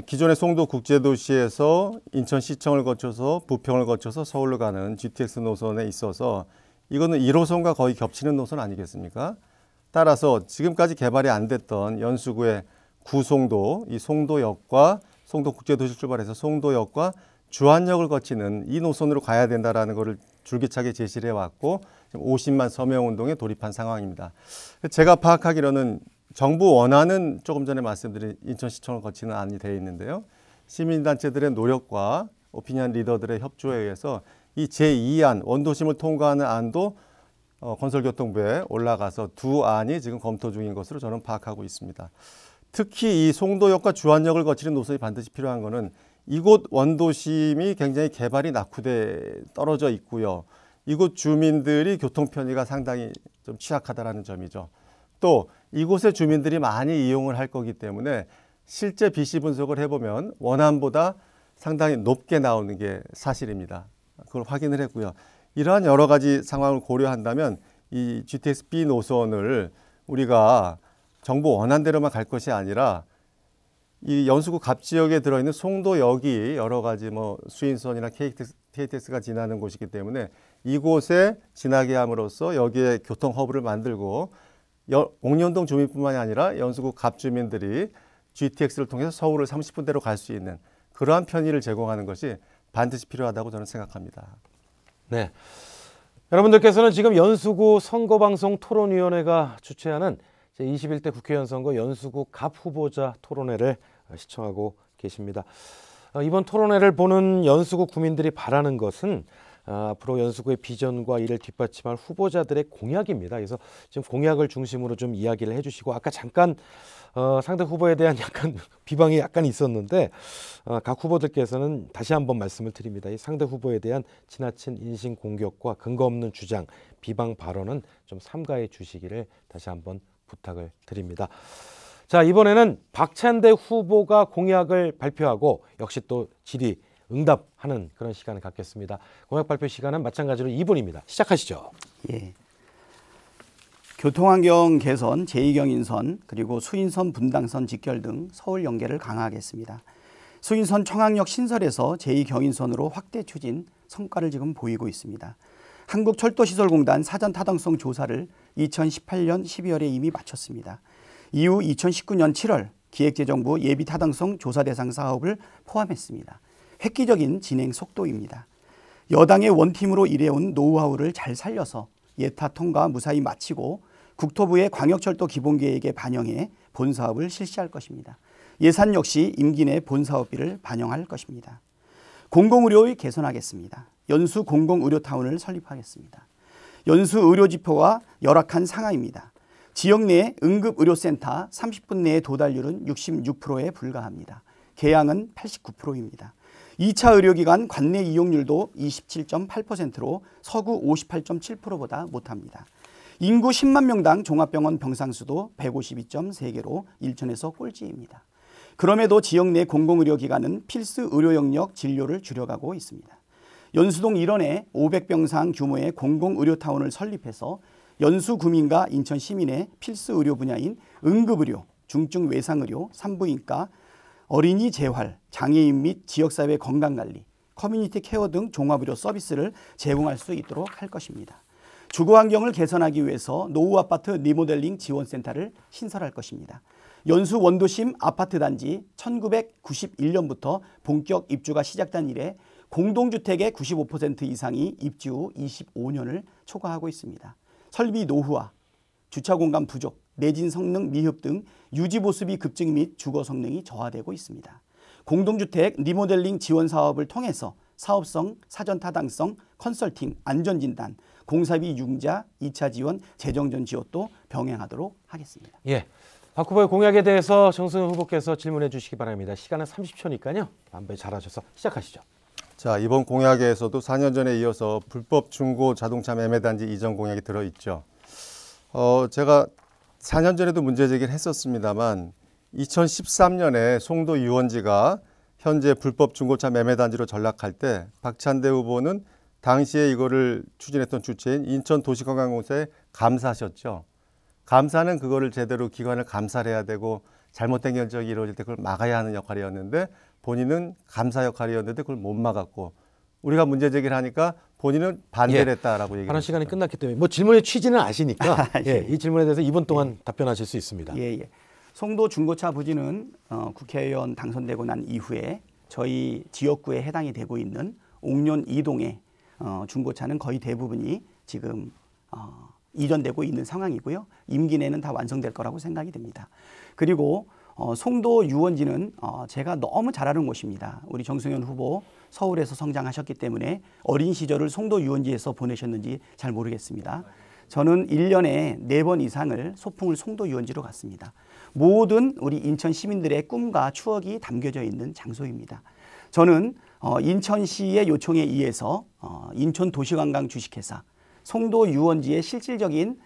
기존의 송도국제도시에서 인천시청을 거쳐서 부평을 거쳐서 서울로 가는 GTX 노선에 있어서 이거는 1호선과 거의 겹치는 노선 아니겠습니까? 따라서 지금까지 개발이 안 됐던 연수구의 구송도, 이 송도역과 송도국제도시를 출발해서 송도역과 주안역을 거치는 이 노선으로 가야 된다라는 것을 줄기차게 제시를 해왔고 지금 50만 서명운동에 돌입한 상황입니다. 제가 파악하기로는 정부 원안은 조금 전에 말씀드린 인천시청을 거치는 안이 되어 있는데요. 시민단체들의 노력과 오피니언 리더들의 협조에 의해서 이 제2안 원도심을 통과하는 안도 건설교통부에 올라가서 두 안이 지금 검토 중인 것으로 저는 파악하고 있습니다. 특히 이 송도역과 주안역을 거치는 노선이 반드시 필요한 것은 이곳 원도심이 굉장히 개발이 낙후돼 떨어져 있고요. 이곳 주민들이 교통 편의가 상당히 좀 취약하다는 점이죠. 또 이곳의 주민들이 많이 이용을 할 거기 때문에 실제 BC 분석을 해보면 원안보다 상당히 높게 나오는 게 사실입니다. 그걸 확인을 했고요. 이러한 여러 가지 상황을 고려한다면 이 GTX-B 노선을 우리가 정부 원안대로만 갈 것이 아니라 이 연수구 갑 지역에 들어있는 송도역이 여러 가지 수인선이나 KTX가 지나는 곳이기 때문에 이곳에 지나게 함으로써 여기에 교통 허브를 만들고 옥년동 주민뿐만이 아니라 연수구 갑 주민들이 GTX를 통해서 서울을 30분대로 갈 수 있는 그러한 편의를 제공하는 것이 반드시 필요하다고 저는 생각합니다. 네, 여러분들께서는 지금 연수구 선거방송 토론위원회가 주최하는 제21대 국회의원 선거 연수구 갑 후보자 토론회를 시청하고 계십니다. 이번 토론회를 보는 연수구 구민들이 바라는 것은 앞으로 연수구의 비전과 이를 뒷받침할 후보자들의 공약입니다. 그래서 지금 공약을 중심으로 좀 이야기를 해주시고 아까 잠깐 상대 후보에 대한 약간 비방이 약간 있었는데 각 후보들께서는 다시 한번 말씀을 드립니다. 이 상대 후보에 대한 지나친 인신 공격과 근거 없는 주장, 비방 발언은 좀 삼가해 주시기를 다시 한번 부탁을 드립니다. 자, 이번에는 박찬대 후보가 공약을 발표하고 역시 또 질의 응답하는 그런 시간을 갖겠습니다. 공약 발표 시간은 마찬가지로 2분입니다. 시작하시죠. 예. 교통환경 개선, 제2경인선 그리고 수인선 분당선 직결 등 서울 연계를 강화하겠습니다. 수인선 청학역 신설에서 제2경인선으로 확대 추진 성과를 지금 보이고 있습니다. 한국철도시설공단 사전 타당성 조사를 2018년 12월에 이미 마쳤습니다. 이후 2019년 7월 기획재정부 예비 타당성 조사 대상 사업을 포함했습니다. 획기적인 진행 속도입니다. 여당의 원팀으로 일해온 노하우를 잘 살려서 예타 통과 무사히 마치고 국토부의 광역철도 기본계획에 반영해 본사업을 실시할 것입니다. 예산 역시 임기 내 본사업비를 반영할 것입니다. 공공의료를 개선하겠습니다. 연수 공공의료타운을 설립하겠습니다. 연수 의료지표가 열악한 상하입니다. 지역 내 응급의료센터 30분 내의 도달률은 66%에 불과합니다. 개양은 89%입니다. 2차 의료기관 관내 이용률도 27.8%로 서구 58.7%보다 못합니다. 인구 10만 명당 종합병원 병상수도 152.3개로 일천에서 꼴찌입니다. 그럼에도 지역 내 공공의료기관은 필수 의료 영역 진료를 줄여가고 있습니다. 연수동 일원에 500병상 규모의 공공의료타운을 설립해서 연수 구민과 인천 시민의 필수 의료 분야인 응급의료, 중증 외상의료, 산부인과, 어린이 재활, 장애인 및 지역사회 건강관리, 커뮤니티 케어 등 종합의료 서비스를 제공할 수 있도록 할 것입니다. 주거환경을 개선하기 위해서 노후아파트 리모델링 지원센터를 신설할 것입니다. 연수 원도심 아파트단지 1991년부터 본격 입주가 시작된 이래 공동주택의 95% 이상이 입주 후 25년을 초과하고 있습니다. 설비 노후화, 주차공간 부족, 내진 성능 미흡 등 유지보수비 급증 및 주거 성능이 저하되고 있습니다. 공동주택 리모델링 지원 사업을 통해서 사업성, 사전타당성, 컨설팅, 안전진단, 공사비 융자, 2차 지원, 재정전 지원도 병행하도록 하겠습니다. 예, 박 후보의 공약에 대해서 정승현 후보께서 질문해 주시기 바랍니다. 시간은 30초니까요. 안배 잘하셔서 시작하시죠. 자, 이번 공약에서도 4년 전에 이어서 불법 중고 자동차 매매단지 이전 공약이 들어있죠. 제가 4년 전에도 문제 제기를 했었습니다만 2013년에 송도 유원지가 현재 불법 중고차 매매단지로 전락할 때 박찬대 후보는 당시에 이거를 추진했던 주체인 인천도시관광공사에 감사하셨죠. 감사는 그거를 제대로 기관을 감사를 해야 되고 잘못된 결정이 이루어질 때 그걸 막아야 하는 역할이었는데 본인은 감사 역할이었는데 그걸 못 막았고 우리가 문제 제기를 하니까 본인은 반대를 예. 했다라고 얘기했습니다. 발언 시간이 끝났기 때문에 뭐 질문의 취지는 아시니까 예. 이 질문에 대해서 2분 동안 답변하실 수 있습니다. 예, 예. 송도 중고차 부지는 국회의원 당선되고 난 이후에 저희 지역구에 해당이 되고 있는 옥년 이동의 중고차는 거의 대부분이 지금 이전되고 있는 상황이고요. 임기 내는 다 완성될 거라고 생각이 됩니다. 그리고 송도 유원지는 제가 너무 잘 아는 곳입니다. 우리 정승현 후보 서울에서 성장하셨기 때문에 어린 시절을 송도 유원지에서 보내셨는지 잘 모르겠습니다. 저는 1년에 4번 이상을 소풍을 송도 유원지로 갔습니다. 모든 우리 인천 시민들의 꿈과 추억이 담겨져 있는 장소입니다. 저는 인천시의 요청에 의해서 인천 도시관광 주식회사 송도 유원지의 실질적인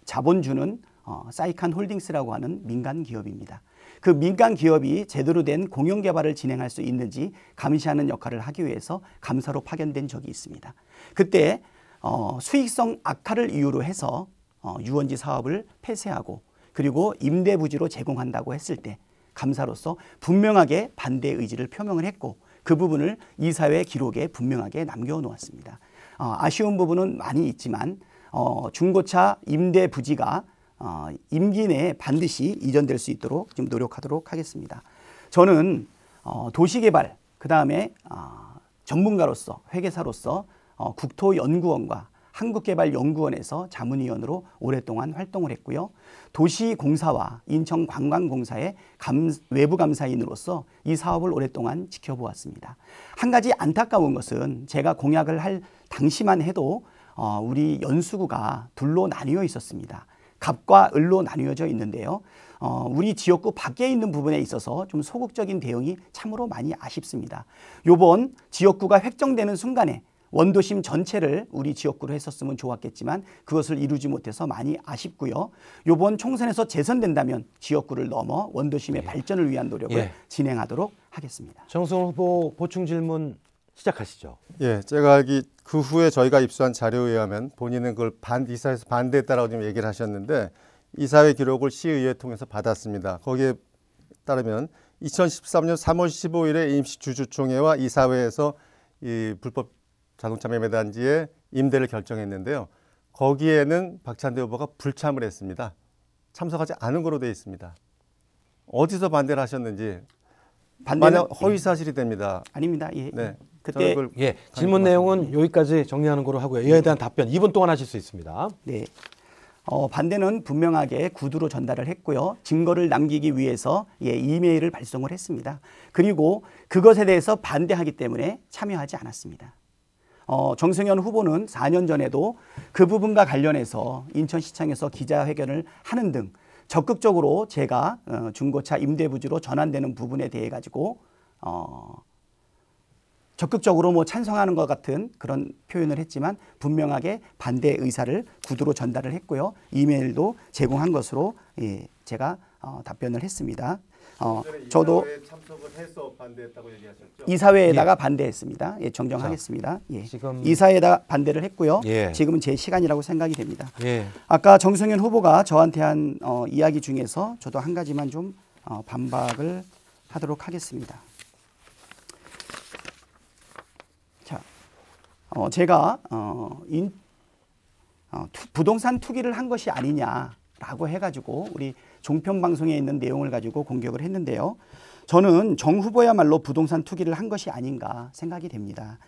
자본주는 사이칸 홀딩스라고 하는 민간 기업입니다. 그 민간 기업이 제대로 된 공영 개발을 진행할 수 있는지 감시하는 역할을 하기 위해서 감사로 파견된 적이 있습니다. 그때 수익성 악화를 이유로 해서 유원지 사업을 폐쇄하고 그리고 임대 부지로 제공한다고 했을 때 감사로서 분명하게 반대 의지를 표명을 했고 그 부분을 이사회 기록에 분명하게 남겨놓았습니다. 아쉬운 부분은 많이 있지만 중고차 임대 부지가 임기 내에 반드시 이전될 수 있도록 좀 노력하도록 하겠습니다. 저는 도시개발 그다음에 전문가로서 회계사로서 국토연구원과 한국개발연구원에서 자문위원으로 오랫동안 활동을 했고요. 도시공사와 인천관광공사의 외부감사인으로서 이 사업을 오랫동안 지켜보았습니다. 한 가지 안타까운 것은 제가 공약을 할 당시만 해도 우리 연수구가 둘로 나뉘어 있었습니다. 갑과 을로 나뉘어져 있는데요. 우리 지역구 밖에 있는 부분에 있어서 좀 소극적인 대응이 참으로 많이 아쉽습니다. 이번 지역구가 획정되는 순간에 원도심 전체를 우리 지역구로 했었으면 좋았겠지만 그것을 이루지 못해서 많이 아쉽고요. 이번 총선에서 재선된다면 지역구를 넘어 원도심의 발전을 위한 노력을 진행하도록 하겠습니다. 정승현 후보 보충 질문 시작하시죠. 예, 제가 알기 그 후에 저희가 입수한 자료에 의하면 본인은 그걸 이사에서 반대했다라고 지금 얘기를 하셨는데 이사회 기록을 시의회 통해서 받았습니다. 거기에 따르면 2013년 3월 15일에 임시주주총회와 이사회에서 이 불법 자동차 매매단지의 임대를 결정했는데요. 거기에는 박찬대 후보가 불참을 했습니다. 참석하지 않은 거로 되어 있습니다. 어디서 반대를 하셨는지 만약 허위 사실이 됩니다. 아닙니다. 예. 네. 그때 질문 내용은 여기까지 정리하는 거로 하고요. 이에 대한 답변 2분 동안 하실 수 있습니다. 네. 반대는 분명하게 구두로 전달을 했고요. 증거를 남기기 위해서 이메일을 발송을 했습니다. 그리고 그것에 대해서 반대하기 때문에 참여하지 않았습니다. 정승현 후보는 4년 전에도 그 부분과 관련해서 인천시청에서 기자회견을 하는 등 적극적으로 제가 중고차 임대부지로 전환되는 부분에 대해 가지고 적극적으로 찬성하는 것 같은 그런 표현을 했지만 분명하게 반대 의사를 구두로 전달을 했고요. 이메일도 제공한 것으로 제가 답변을 했습니다. 저도 참석을 해서 반대했다고 얘기하셨죠. 이사회에다가 반대했습니다. 정정하겠습니다. 지금 이사회에다 반대를 했고요. 예. 지금은 제 시간이라고 생각이 됩니다. 예. 아까 정승현 후보가 저한테 한 이야기 중에서 저도 한 가지만 좀 반박을 하도록 하겠습니다. 자, 제가 부동산 투기를 한 것이 아니냐라고 해가지고 우리 종편방송에 있는 내용을 가지고 공격을 했는데요. 저는 정 후보야말로 부동산 투기를 한 것이 아닌가 생각이 됩니다.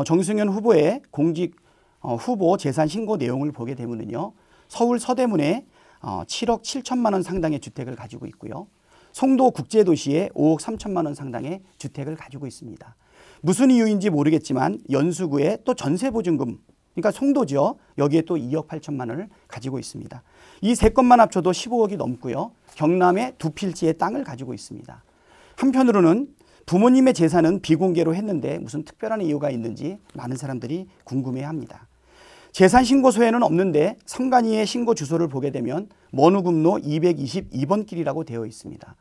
정승현 후보의 공직 후보 재산 신고 내용을 보게 되면요. 서울 서대문에 7억 7천만 원 상당의 주택을 가지고 있고요. 송도 국제도시에 5억 3천만 원 상당의 주택을 가지고 있습니다. 무슨 이유인지 모르겠지만 연수구에 또 전세보증금, 그러니까 송도죠. 여기에 또 2억 8천만 원을 가지고 있습니다. 이 세 건만 합쳐도 15억이 넘고요. 경남에 2필지의 땅을 가지고 있습니다. 한편으로는 부모님의 재산은 비공개로 했는데 무슨 특별한 이유가 있는지 많은 사람들이 궁금해합니다. 재산신고서에는 없는데 성관이의 신고 주소를 보게 되면 원우금로 222번 길이라고 되어 있습니다.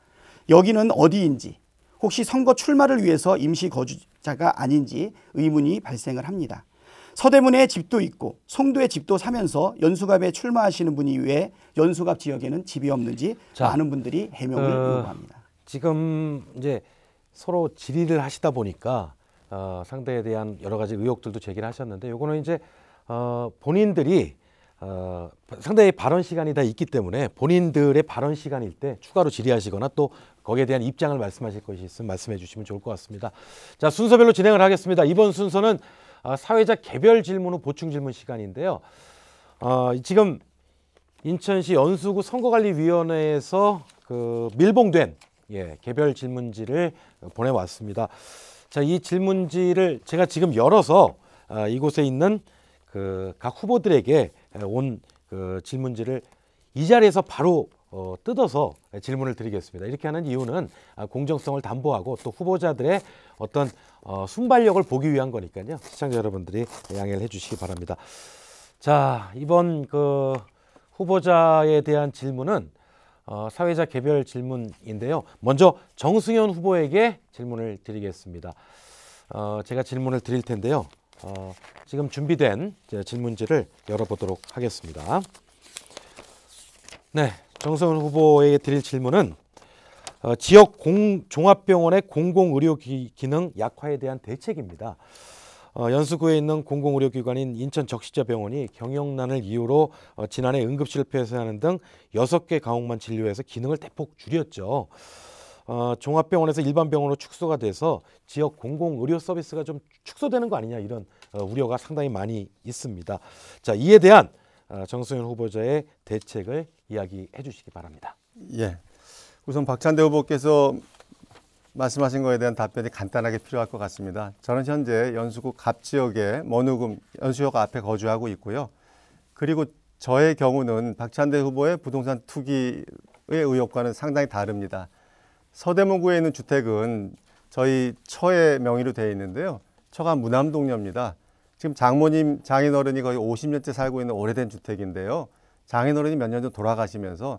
여기는 어디인지 혹시 선거 출마를 위해서 임시 거주자가 아닌지 의문이 발생을 합니다. 서대문에 집도 있고 송도에 집도 사면서 연수갑에 출마하시는 분이 왜 연수갑 지역에는 집이 없는지 많은 분들이 해명을 요구합니다. 지금 이제 서로 질의를 하시다 보니까 상대에 대한 여러 가지 의혹들도 제기를 하셨는데 요거는 이제 본인들이 상대의 발언 시간이 다 있기 때문에 본인들의 발언 시간일 때 추가로 질의하시거나 또 거기에 대한 입장을 말씀하실 것이 있으면 말씀해 주시면 좋을 것 같습니다. 자, 순서별로 진행을 하겠습니다. 이번 순서는 사회자 개별 질문 후 보충 질문 시간인데요. 지금 인천시 연수구 선거관리위원회에서 그 밀봉된 개별 질문지를 보내왔습니다. 자, 이 질문지를 제가 지금 열어서 이곳에 있는 그 각 후보들에게 온 그 질문지를 이 자리에서 바로 뜯어서 질문을 드리겠습니다. 이렇게 하는 이유는 공정성을 담보하고 또 후보자들의 어떤 순발력을 보기 위한 거니까요. 시청자 여러분들이 양해를 해주시기 바랍니다. 자, 이번 그 후보자에 대한 질문은 사회자 개별 질문인데요. 먼저 정승현 후보에게 질문을 드리겠습니다. 제가 질문을 드릴 텐데요. 지금 준비된 질문지를 열어보도록 하겠습니다. 네, 정승현 후보에게 드릴 질문은 지역 종합병원의 공공의료기능 약화에 대한 대책입니다. 연수구에 있는 공공의료기관인 인천적십자병원이 경영난을 이유로 지난해 응급실을 폐쇄하는 등 6개 과목만 진료해서 기능을 대폭 줄였죠. 종합병원에서 일반병원으로 축소가 돼서 지역 공공의료 서비스가 좀 축소되는 거 아니냐 이런 우려가 상당히 많이 있습니다. 자, 이에 대한 정승현 후보자의 대책을 이야기해 주시기 바랍니다. 예. 우선 박찬대 후보께서 말씀하신 거에 대한 답변이 간단하게 필요할 것 같습니다. 저는 현재 연수구 갑 지역의 머누금 연수역 앞에 거주하고 있고요. 그리고 저의 경우는 박찬대 후보의 부동산 투기의 의혹과는 상당히 다릅니다. 서대문구에 있는 주택은 저희 처의 명의로 되어 있는데요. 처가 무남동녀입니다. 지금 장모님, 장인어른이 거의 50년째 살고 있는 오래된 주택인데요. 장인어른이 몇 년 전 돌아가시면서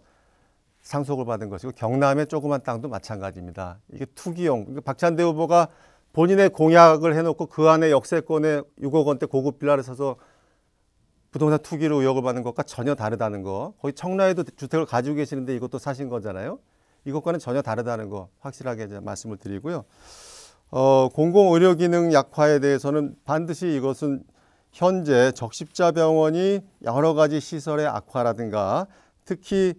상속을 받은 것이고 경남의 조그만 땅도 마찬가지입니다. 이게 투기용. 박찬대 후보가 본인의 공약을 해놓고 그 안에 역세권에 6억 원대 고급 빌라를 사서 부동산 투기로 의혹을 받는 것과 전혀 다르다는 거. 거기 청라에도 주택을 가지고 계시는데 이것도 사신 거잖아요. 이것과는 전혀 다르다는 거 확실하게 이제 말씀을 드리고요. 공공의료기능 약화에 대해서는 반드시 이것은 현재 적십자병원이 여러 가지 시설의 악화라든가 특히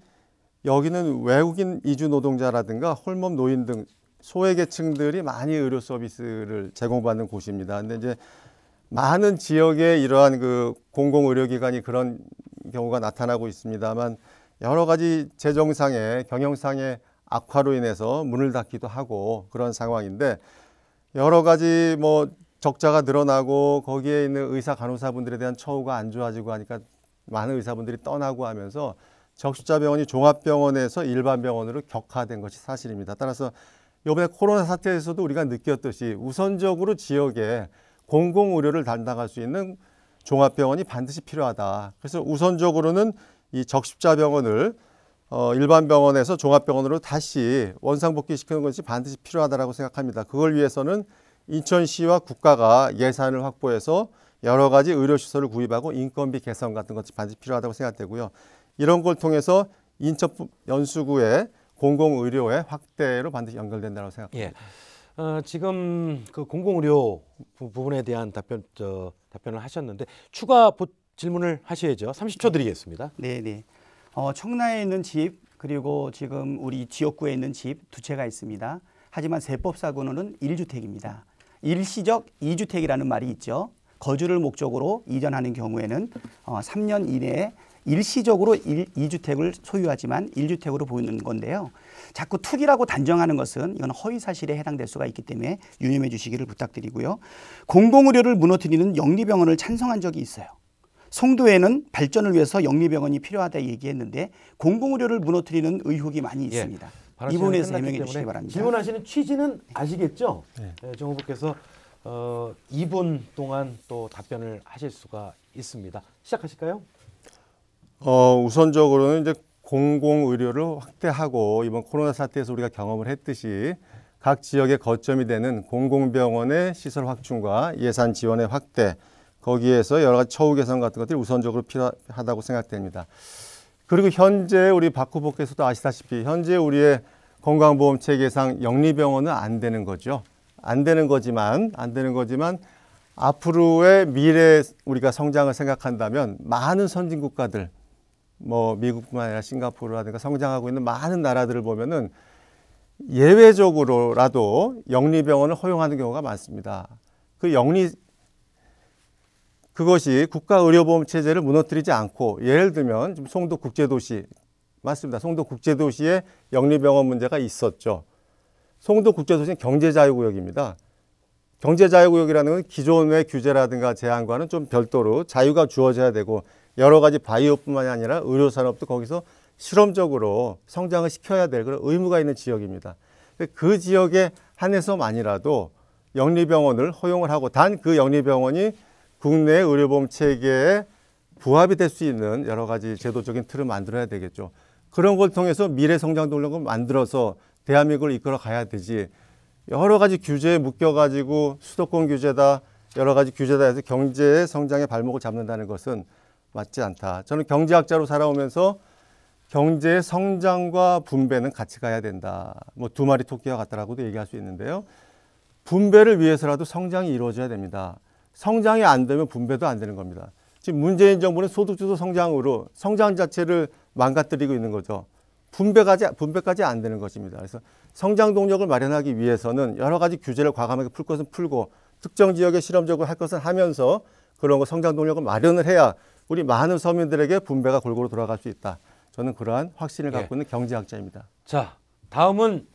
여기는 외국인 이주 노동자라든가 홀몸 노인 등 소외계층들이 많이 의료 서비스를 제공받는 곳입니다. 근데 이제 많은 지역에 이러한 그 공공의료기관이 그런 경우가 나타나고 있습니다만 여러 가지 재정상의 경영상의 악화로 인해서 문을 닫기도 하고 그런 상황인데 여러 가지 뭐 적자가 늘어나고 거기에 있는 의사 간호사분들에 대한 처우가 안 좋아지고 하니까 많은 의사분들이 떠나고 하면서 적십자병원이 종합병원에서 일반병원으로 격화된 것이 사실입니다. 따라서 이번에 코로나 사태에서도 우리가 느꼈듯이 우선적으로 지역에 공공의료를 담당할 수 있는 종합병원이 반드시 필요하다. 그래서 우선적으로는 이 적십자병원을 일반병원에서 종합병원으로 다시 원상복귀시키는 것이 반드시 필요하다고 생각합니다. 그걸 위해서는 인천시와 국가가 예산을 확보해서 여러 가지 의료시설을 구입하고 인건비 개선 같은 것이 반드시 필요하다고 생각되고요. 이런 걸 통해서 인천 연수구의 공공의료의 확대로 반드시 연결된다고 생각합니다. 예. 지금 그 공공의료 부분에 대한 답변을 하셨는데 추가 질문을 하셔야죠. 30초 드리겠습니다. 네. 청라에 있는 집 그리고 지금 우리 지역구에 있는 집 두 채가 있습니다. 하지만 세법사고는 1주택입니다. 일시적 2주택이라는 말이 있죠. 거주를 목적으로 이전하는 경우에는 3년 이내에 일시적으로 2주택을 소유하지만 1주택으로 보이는 건데요. 자꾸 투기라고 단정하는 것은 이건 허위사실에 해당될 수가 있기 때문에 유념해 주시기를 부탁드리고요. 공공의료를 무너뜨리는 영리병원을 찬성한 적이 있어요. 송도에는 발전을 위해서 영리병원이 필요하다 얘기했는데 공공의료를 무너뜨리는 의혹이 많이 있습니다. 이 부분에서 해명해 주시기 바랍니다. 질문하시는 취지는 아시겠죠? 정 후보께서 2분 동안 또 답변을 하실 수가 있습니다. 시작하실까요? 우선적으로는 이제 공공의료를 확대하고 이번 코로나 사태에서 우리가 경험을 했듯이 각 지역의 거점이 되는 공공병원의 시설 확충과 예산 지원의 확대 거기에서 여러 가지 처우 개선 같은 것들이 우선적으로 필요하다고 생각됩니다. 그리고 현재 우리 박 후보께서도 아시다시피 현재 우리의 건강보험 체계상 영리병원은 안 되는 거죠. 안 되는 거지만 앞으로의 미래 우리가 성장을 생각한다면 많은 선진 국가들, 뭐 미국뿐만 아니라 싱가포르라든가 성장하고 있는 많은 나라들을 보면은 예외적으로라도 영리병원을 허용하는 경우가 많습니다. 그것이 국가의료보험 체제를 무너뜨리지 않고, 예를 들면 지금 송도 국제도시 맞습니다. 송도 국제도시에 영리병원 문제가 있었죠. 송도 국제도시는 경제자유구역입니다. 경제자유구역이라는 건 기존의 규제라든가 제한과는 좀 별도로 자유가 주어져야 되고, 여러 가지 바이오뿐만이 아니라 의료산업도 거기서 실험적으로 성장을 시켜야 될 그런 의무가 있는 지역입니다. 그 지역에 한해서만이라도 영리병원을 허용을 하고, 단 그 영리병원이 국내 의료보험 체계에 부합이 될 수 있는 여러 가지 제도적인 틀을 만들어야 되겠죠. 그런 걸 통해서 미래 성장 동력을 만들어서 대한민국을 이끌어 가야 되지, 여러 가지 규제에 묶여가지고 수도권 규제다, 여러 가지 규제다 해서 경제의 성장의 발목을 잡는다는 것은 맞지 않다. 저는 경제학자로 살아오면서 경제의 성장과 분배는 같이 가야 된다. 뭐 두 마리 토끼와 같다라고도 얘기할 수 있는데요. 분배를 위해서라도 성장이 이루어져야 됩니다. 성장이 안 되면 분배도 안 되는 겁니다. 지금 문재인 정부는 소득주도 성장으로 성장 자체를 망가뜨리고 있는 거죠. 분배까지 안 되는 것입니다. 그래서 성장 동력을 마련하기 위해서는 여러 가지 규제를 과감하게 풀 것은 풀고, 특정 지역에 실험적으로 할 것은 하면서 그런 거 성장 동력을 마련을 해야 우리 많은 서민들에게 분배가 골고루 돌아갈 수 있다. 저는 그러한 확신을 갖고 있는 경제학자입니다. 자, 다음은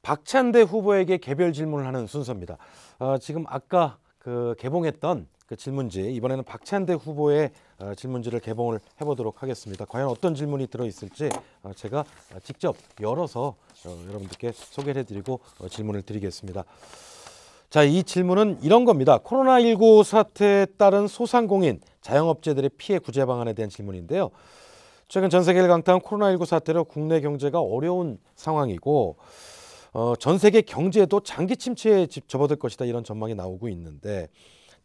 박찬대 후보에게 개별 질문을 하는 순서입니다. 지금 아까 개봉했던 그 질문지, 이번에는 박찬대 후보의 질문지를 개봉을 해보도록 하겠습니다. 과연 어떤 질문이 들어있을지 제가 직접 열어서 여러분들께 소개를 해드리고 질문을 드리겠습니다. 자, 이 질문은 이런 겁니다. 코로나19 사태에 따른 소상공인, 자영업자들의 피해 구제 방안에 대한 질문인데요. 최근 전 세계를 강타한 코로나19 사태로 국내 경제가 어려운 상황이고, 전 세계 경제도 장기 침체에 접어들 것이다, 이런 전망이 나오고 있는데,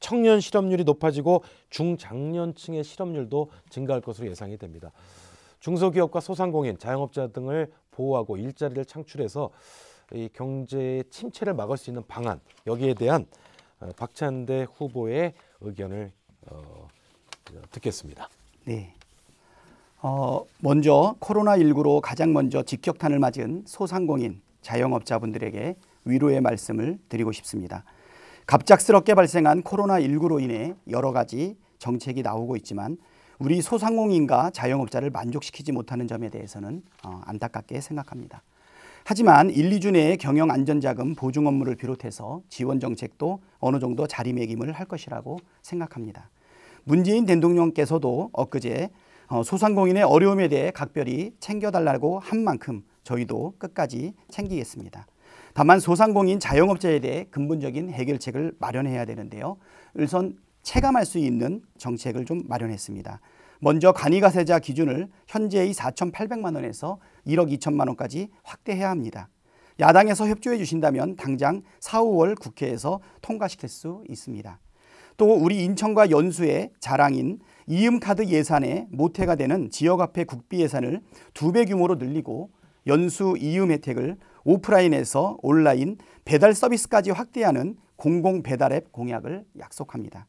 청년 실업률이 높아지고 중장년층의 실업률도 증가할 것으로 예상이 됩니다. 중소기업과 소상공인, 자영업자 등을 보호하고 일자리를 창출해서 이 경제의 침체를 막을 수 있는 방안, 여기에 대한 박찬대 후보의 의견을 듣겠습니다. 네. 먼저 코로나19로 가장 먼저 직격탄을 맞은 소상공인, 자영업자분들에게 위로의 말씀을 드리고 싶습니다. 갑작스럽게 발생한 코로나19로 인해 여러 가지 정책이 나오고 있지만 우리 소상공인과 자영업자를 만족시키지 못하는 점에 대해서는 안타깝게 생각합니다. 하지만 1, 2주 내에 경영안전자금 보증 업무를 비롯해서 지원 정책도 어느 정도 자리매김을 할 것이라고 생각합니다. 문재인 대통령께서도 엊그제 소상공인의 어려움에 대해 각별히 챙겨달라고 한 만큼 저희도 끝까지 챙기겠습니다. 다만 소상공인 자영업자에 대해 근본적인 해결책을 마련해야 되는데요. 우선 체감할 수 있는 정책을 좀 마련했습니다. 먼저 간이가세자 기준을 현재의 4,800만 원에서 1억 2천만 원까지 확대해야 합니다. 야당에서 협조해 주신다면 당장 4, 5월 국회에서 통과시킬 수 있습니다. 또 우리 인천과 연수의 자랑인 이음카드 예산에 모태가 되는 지역화폐 국비 예산을 2배 규모로 늘리고 연수 이음 혜택을 오프라인에서 온라인 배달 서비스까지 확대하는 공공배달앱 공약을 약속합니다.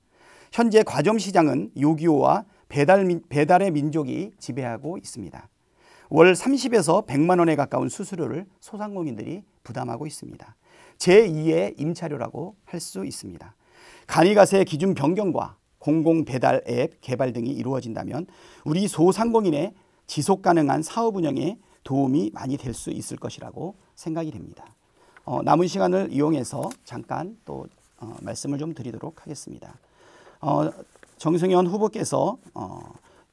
현재 과점시장은 요기요와 배달의 민족이 지배하고 있습니다. 월 30에서 100만 원에 가까운 수수료를 소상공인들이 부담하고 있습니다. 제2의 임차료라고 할 수 있습니다. 간이가세 기준 변경과 공공배달 앱 개발 등이 이루어진다면 우리 소상공인의 지속가능한 사업 운영에 도움이 많이 될 수 있을 것이라고 생각이 됩니다. 남은 시간을 이용해서 잠깐 또 말씀을 좀 드리도록 하겠습니다. 정승현 후보께서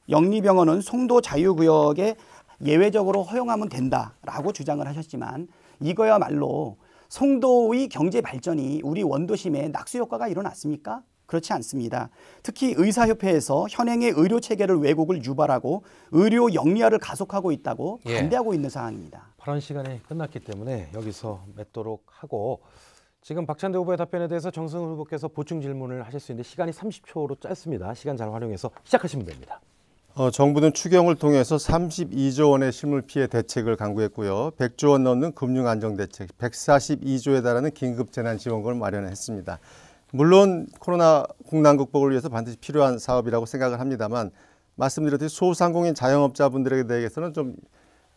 영리병원은 송도 자유구역에 예외적으로 허용하면 된다라고 주장을 하셨지만 이거야말로 송도의 경제 발전이 우리 원도심에 낙수 효과가 일어났습니까? 그렇지 않습니다. 특히 의사협회에서 현행의 의료체계를 왜곡을 유발하고 의료 영리화를 가속하고 있다고 반대하고 있는 상황입니다. 발언 시간이 끝났기 때문에 여기서 맺도록 하고, 지금 박찬대 후보의 답변에 대해서 정승훈 후보께서 보충 질문을 하실 수 있는데 시간이 30초로 짧습니다. 시간 잘 활용해서 시작하시면 됩니다. 정부는 추경을 통해서 32조 원의 실물 피해 대책을 강구했고요. 100조 원 넘는 금융 안정 대책, 142조에 달하는 긴급 재난 지원금을 마련했습니다. 물론 코로나 국난 극복을 위해서 반드시 필요한 사업이라고 생각을 합니다만 말씀드렸듯이 소상공인 자영업자분들에 대해서는 좀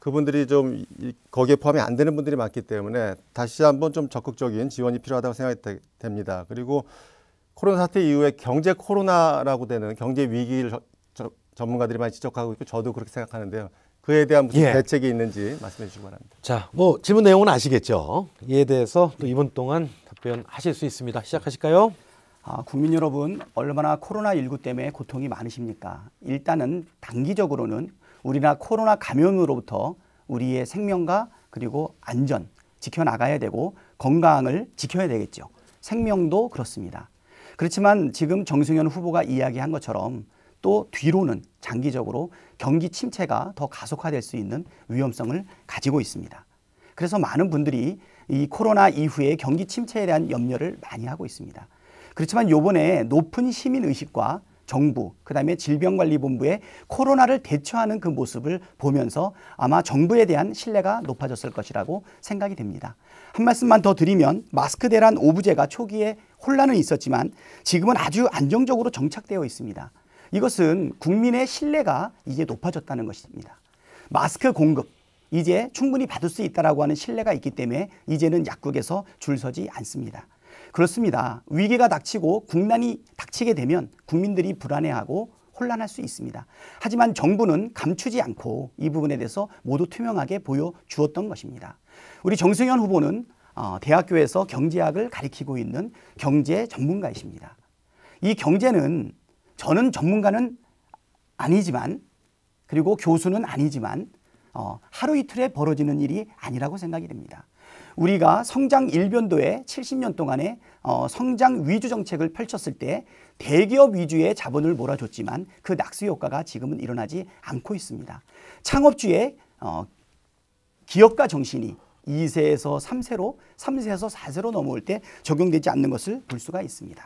그분들이 좀 거기에 포함이 안 되는 분들이 많기 때문에 다시 한번 좀 적극적인 지원이 필요하다고 생각이 됩니다. 그리고 코로나 사태 이후에 경제 코로나라고 되는 경제 위기를 전문가들이 많이 지적하고 있고 저도 그렇게 생각하는데요. 그에 대한 무슨 대책이 있는지 말씀해 주시기 바랍니다. 자, 뭐 질문 내용은 아시겠죠? 이에 대해서 또 이번 동안 답변하실 수 있습니다. 시작하실까요? 국민 여러분, 얼마나 코로나19 때문에 고통이 많으십니까? 일단은 단기적으로는 우리나라 코로나 감염으로부터 우리의 생명과 그리고 안전 지켜나가야 되고 건강을 지켜야 되겠죠. 생명도 그렇습니다. 그렇지만 지금 정승현 후보가 이야기한 것처럼 또 뒤로는 장기적으로 경기 침체가 더 가속화될 수 있는 위험성을 가지고 있습니다. 그래서 많은 분들이 이 코로나 이후에 경기 침체에 대한 염려를 많이 하고 있습니다. 그렇지만 이번에 높은 시민의식과 정부, 그다음에 질병관리본부의 코로나를 대처하는 그 모습을 보면서 아마 정부에 대한 신뢰가 높아졌을 것이라고 생각이 됩니다. 한 말씀만 더 드리면 마스크 대란 오부제가 초기에 혼란은 있었지만 지금은 아주 안정적으로 정착되어 있습니다. 이것은 국민의 신뢰가 이제 높아졌다는 것입니다. 마스크 공급, 이제 충분히 받을 수 있다라고 하는 신뢰가 있기 때문에 이제는 약국에서 줄 서지 않습니다. 그렇습니다. 위기가 닥치고 국난이 닥치게 되면 국민들이 불안해하고 혼란할 수 있습니다. 하지만 정부는 감추지 않고 이 부분에 대해서 모두 투명하게 보여주었던 것입니다. 우리 정승현 후보는 대학교에서 경제학을 가리키고 있는 경제 전문가이십니다. 이 경제는 저는 전문가는 아니지만 그리고 교수는 아니지만 하루 이틀에 벌어지는 일이 아니라고 생각이 됩니다. 우리가 성장 일변도에 70년 동안의 성장 위주 정책을 펼쳤을 때 대기업 위주의 자본을 몰아줬지만 그 낙수 효과가 지금은 일어나지 않고 있습니다. 창업주의 기업가 정신이 2세에서 3세로, 3세에서 4세로 넘어올 때 적용되지 않는 것을 볼 수가 있습니다.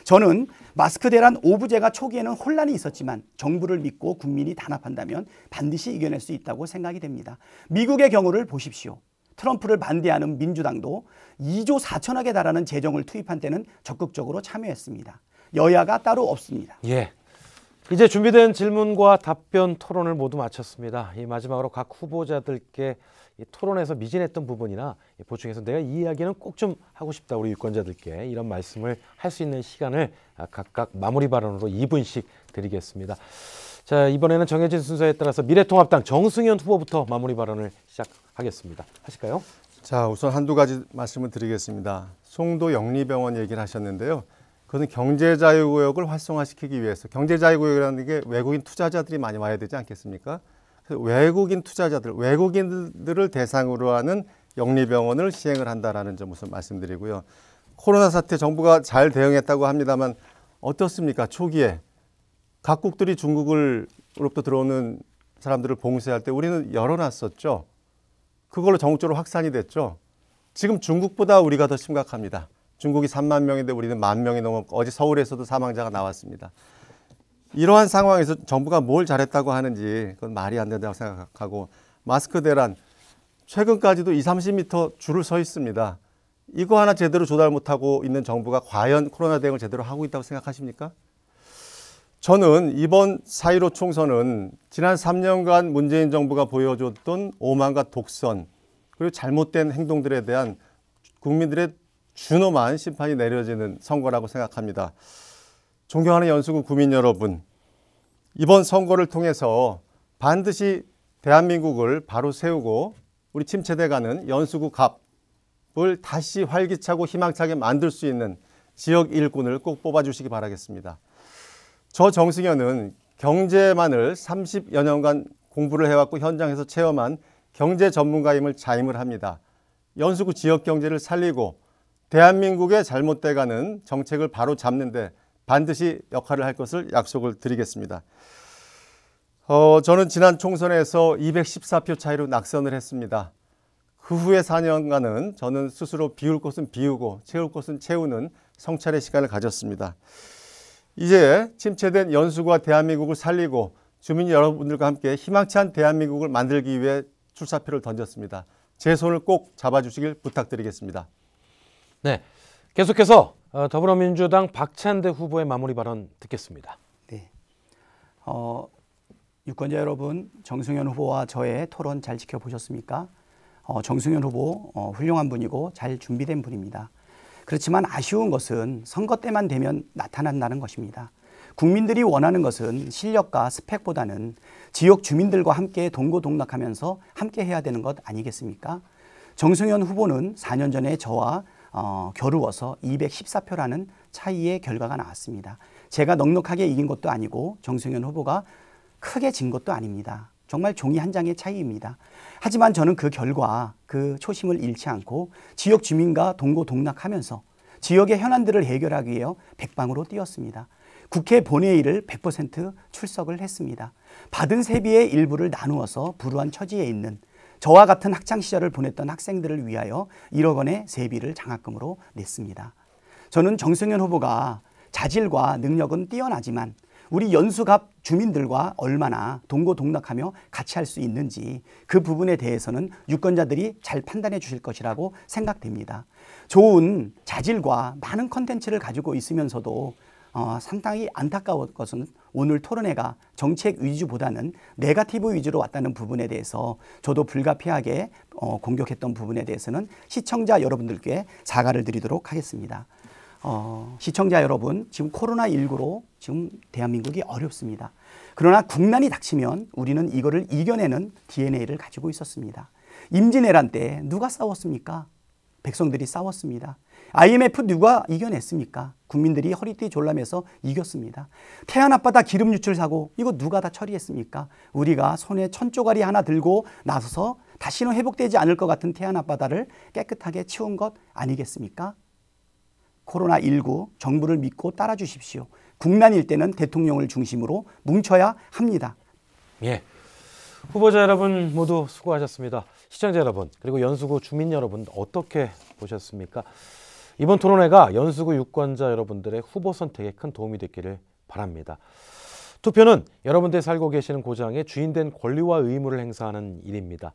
저는 마스크 대란 오부제가 초기에는 혼란이 있었지만 정부를 믿고 국민이 단합한다면 반드시 이겨낼 수 있다고 생각이 됩니다. 미국의 경우를 보십시오. 트럼프를 반대하는 민주당도 2조 4천억에 달하는 재정을 투입한 때는 적극적으로 참여했습니다. 여야가 따로 없습니다. 예. 이제 준비된 질문과 답변 토론을 모두 마쳤습니다. 이 마지막으로 각 후보자들께 이 토론에서 미진했던 부분이나 보충해서 내가 이 이야기는 꼭 좀 하고 싶다 우리 유권자들께 이런 말씀을 할 수 있는 시간을 각각 마무리 발언으로 2분씩 드리겠습니다. 자, 이번에는 정해진 순서에 따라서 미래통합당 정승현 후보부터 마무리 발언을 시작하겠습니다. 하실까요? 자, 우선 한두 가지 말씀을 드리겠습니다. 송도 영리병원 얘기를 하셨는데요. 그것은 경제자유구역을 활성화시키기 위해서 경제자유구역이라는 게 외국인 투자자들이 많이 와야 되지 않겠습니까? 그래서 외국인 투자자들, 외국인들을 대상으로 하는 영리병원을 시행을 한다라는 점 우선 말씀드리고요. 코로나 사태 정부가 잘 대응했다고 합니다만 어떻습니까? 초기에 각국들이 중국으로부터 들어오는 사람들을 봉쇄할 때 우리는 열어놨었죠. 그걸로 전국적으로 확산이 됐죠. 지금 중국보다 우리가 더 심각합니다. 중국이 3만 명인데 우리는 1만 명이 넘었고 어제 서울에서도 사망자가 나왔습니다. 이러한 상황에서 정부가 뭘 잘했다고 하는지 그건 말이 안 된다고 생각하고 마스크 대란 최근까지도 20-30m 줄을 서 있습니다. 이거 하나 제대로 조달 못하고 있는 정부가 과연 코로나 대응을 제대로 하고 있다고 생각하십니까? 저는 이번 4.15 총선은 지난 3년간 문재인 정부가 보여줬던 오만과 독선 그리고 잘못된 행동들에 대한 국민들의 준엄한 심판이 내려지는 선거라고 생각합니다. 존경하는 연수구 구민 여러분, 이번 선거를 통해서 반드시 대한민국을 바로 세우고 우리 침체돼가는 연수구 갑을 다시 활기차고 희망차게 만들 수 있는 지역 일꾼을 꼭 뽑아주시기 바라겠습니다. 저 정승현은 경제만을 30여 년간 공부를 해왔고 현장에서 체험한 경제 전문가임을 자임을 합니다. 연수구 지역 경제를 살리고 대한민국의 잘못돼가는 정책을 바로 잡는데 반드시 역할을 할 것을 약속을 드리겠습니다. 저는 지난 총선에서 214표 차이로 낙선을 했습니다. 그 후에 4년간은 저는 스스로 비울 곳은 비우고 채울 곳은 채우는 성찰의 시간을 가졌습니다. 이제 침체된 연수구와 대한민국을 살리고 주민 여러분들과 함께 희망찬 대한민국을 만들기 위해 출사표를 던졌습니다. 제 손을 꼭 잡아주시길 부탁드리겠습니다. 네, 계속해서 더불어민주당 박찬대 후보의 마무리 발언 듣겠습니다. 네. 유권자 여러분, 정승현 후보와 저의 토론 잘 지켜보셨습니까? 정승현 후보 훌륭한 분이고 잘 준비된 분입니다. 그렇지만 아쉬운 것은 선거 때만 되면 나타난다는 것입니다. 국민들이 원하는 것은 실력과 스펙보다는 지역 주민들과 함께 동고동락하면서 함께 해야 되는 것 아니겠습니까? 정승현 후보는 4년 전에 저와 겨루어서 214표라는 차이의 결과가 나왔습니다. 제가 넉넉하게 이긴 것도 아니고 정승현 후보가 크게 진 것도 아닙니다. 정말 종이 한 장의 차이입니다. 하지만 저는 그 결과, 그 초심을 잃지 않고 지역 주민과 동고동락하면서 지역의 현안들을 해결하기 위해 백방으로 뛰었습니다. 국회 본회의를 100% 출석을 했습니다. 받은 세비의 일부를 나누어서 불우한 처지에 있는 저와 같은 학창시절을 보냈던 학생들을 위하여 1억 원의 세비를 장학금으로 냈습니다. 저는 정승현 후보가 자질과 능력은 뛰어나지만 우리 연수갑 주민들과 얼마나 동고동락하며 같이 할 수 있는지 그 부분에 대해서는 유권자들이 잘 판단해 주실 것이라고 생각됩니다. 좋은 자질과 많은 컨텐츠를 가지고 있으면서도 상당히 안타까운 것은 오늘 토론회가 정책 위주보다는 네거티브 위주로 왔다는 부분에 대해서 저도 불가피하게 공격했던 부분에 대해서는 시청자 여러분들께 사과를 드리도록 하겠습니다. 시청자 여러분, 지금 코로나19로 지금 대한민국이 어렵습니다. 그러나 국난이 닥치면 우리는 이거를 이겨내는 DNA를 가지고 있었습니다. 임진왜란 때 누가 싸웠습니까? 백성들이 싸웠습니다. IMF 누가 이겨냈습니까? 국민들이 허리띠 졸라매서 이겼습니다. 태안 앞바다 기름 유출 사고 이거 누가 다 처리했습니까? 우리가 손에 천조가리 하나 들고 나서서 다시는 회복되지 않을 것 같은 태안 앞바다를 깨끗하게 치운 것 아니겠습니까? 코로나19 정부를 믿고 따라주십시오. 국난일 때는 대통령을 중심으로 뭉쳐야 합니다. 예, 후보자 여러분 모두 수고하셨습니다. 시청자 여러분 그리고 연수구 주민 여러분 어떻게 보셨습니까? 이번 토론회가 연수구 유권자 여러분들의 후보 선택에 큰 도움이 됐기를 바랍니다. 투표는 여러분들이 살고 계시는 고장의 주인된 권리와 의무를 행사하는 일입니다.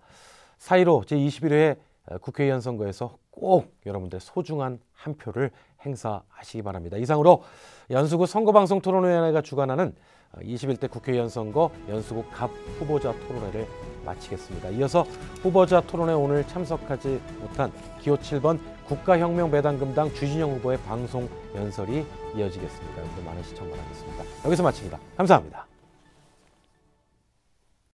4.15 제21회 국회의원 선거에서 꼭 여러분들의 소중한 한 표를 행사하시기 바랍니다. 이상으로 연수구 선거방송 토론회가 주관하는 21대 국회의원 선거 연수구 갑 후보자 토론회를 마치겠습니다. 이어서 후보자 토론회 오늘 참석하지 못한 기호 7번 국가혁명배당금당 주진영 후보의 방송 연설이 이어지겠습니다. 여러분들 많은 시청 바라겠습니다. 여기서 마칩니다. 감사합니다.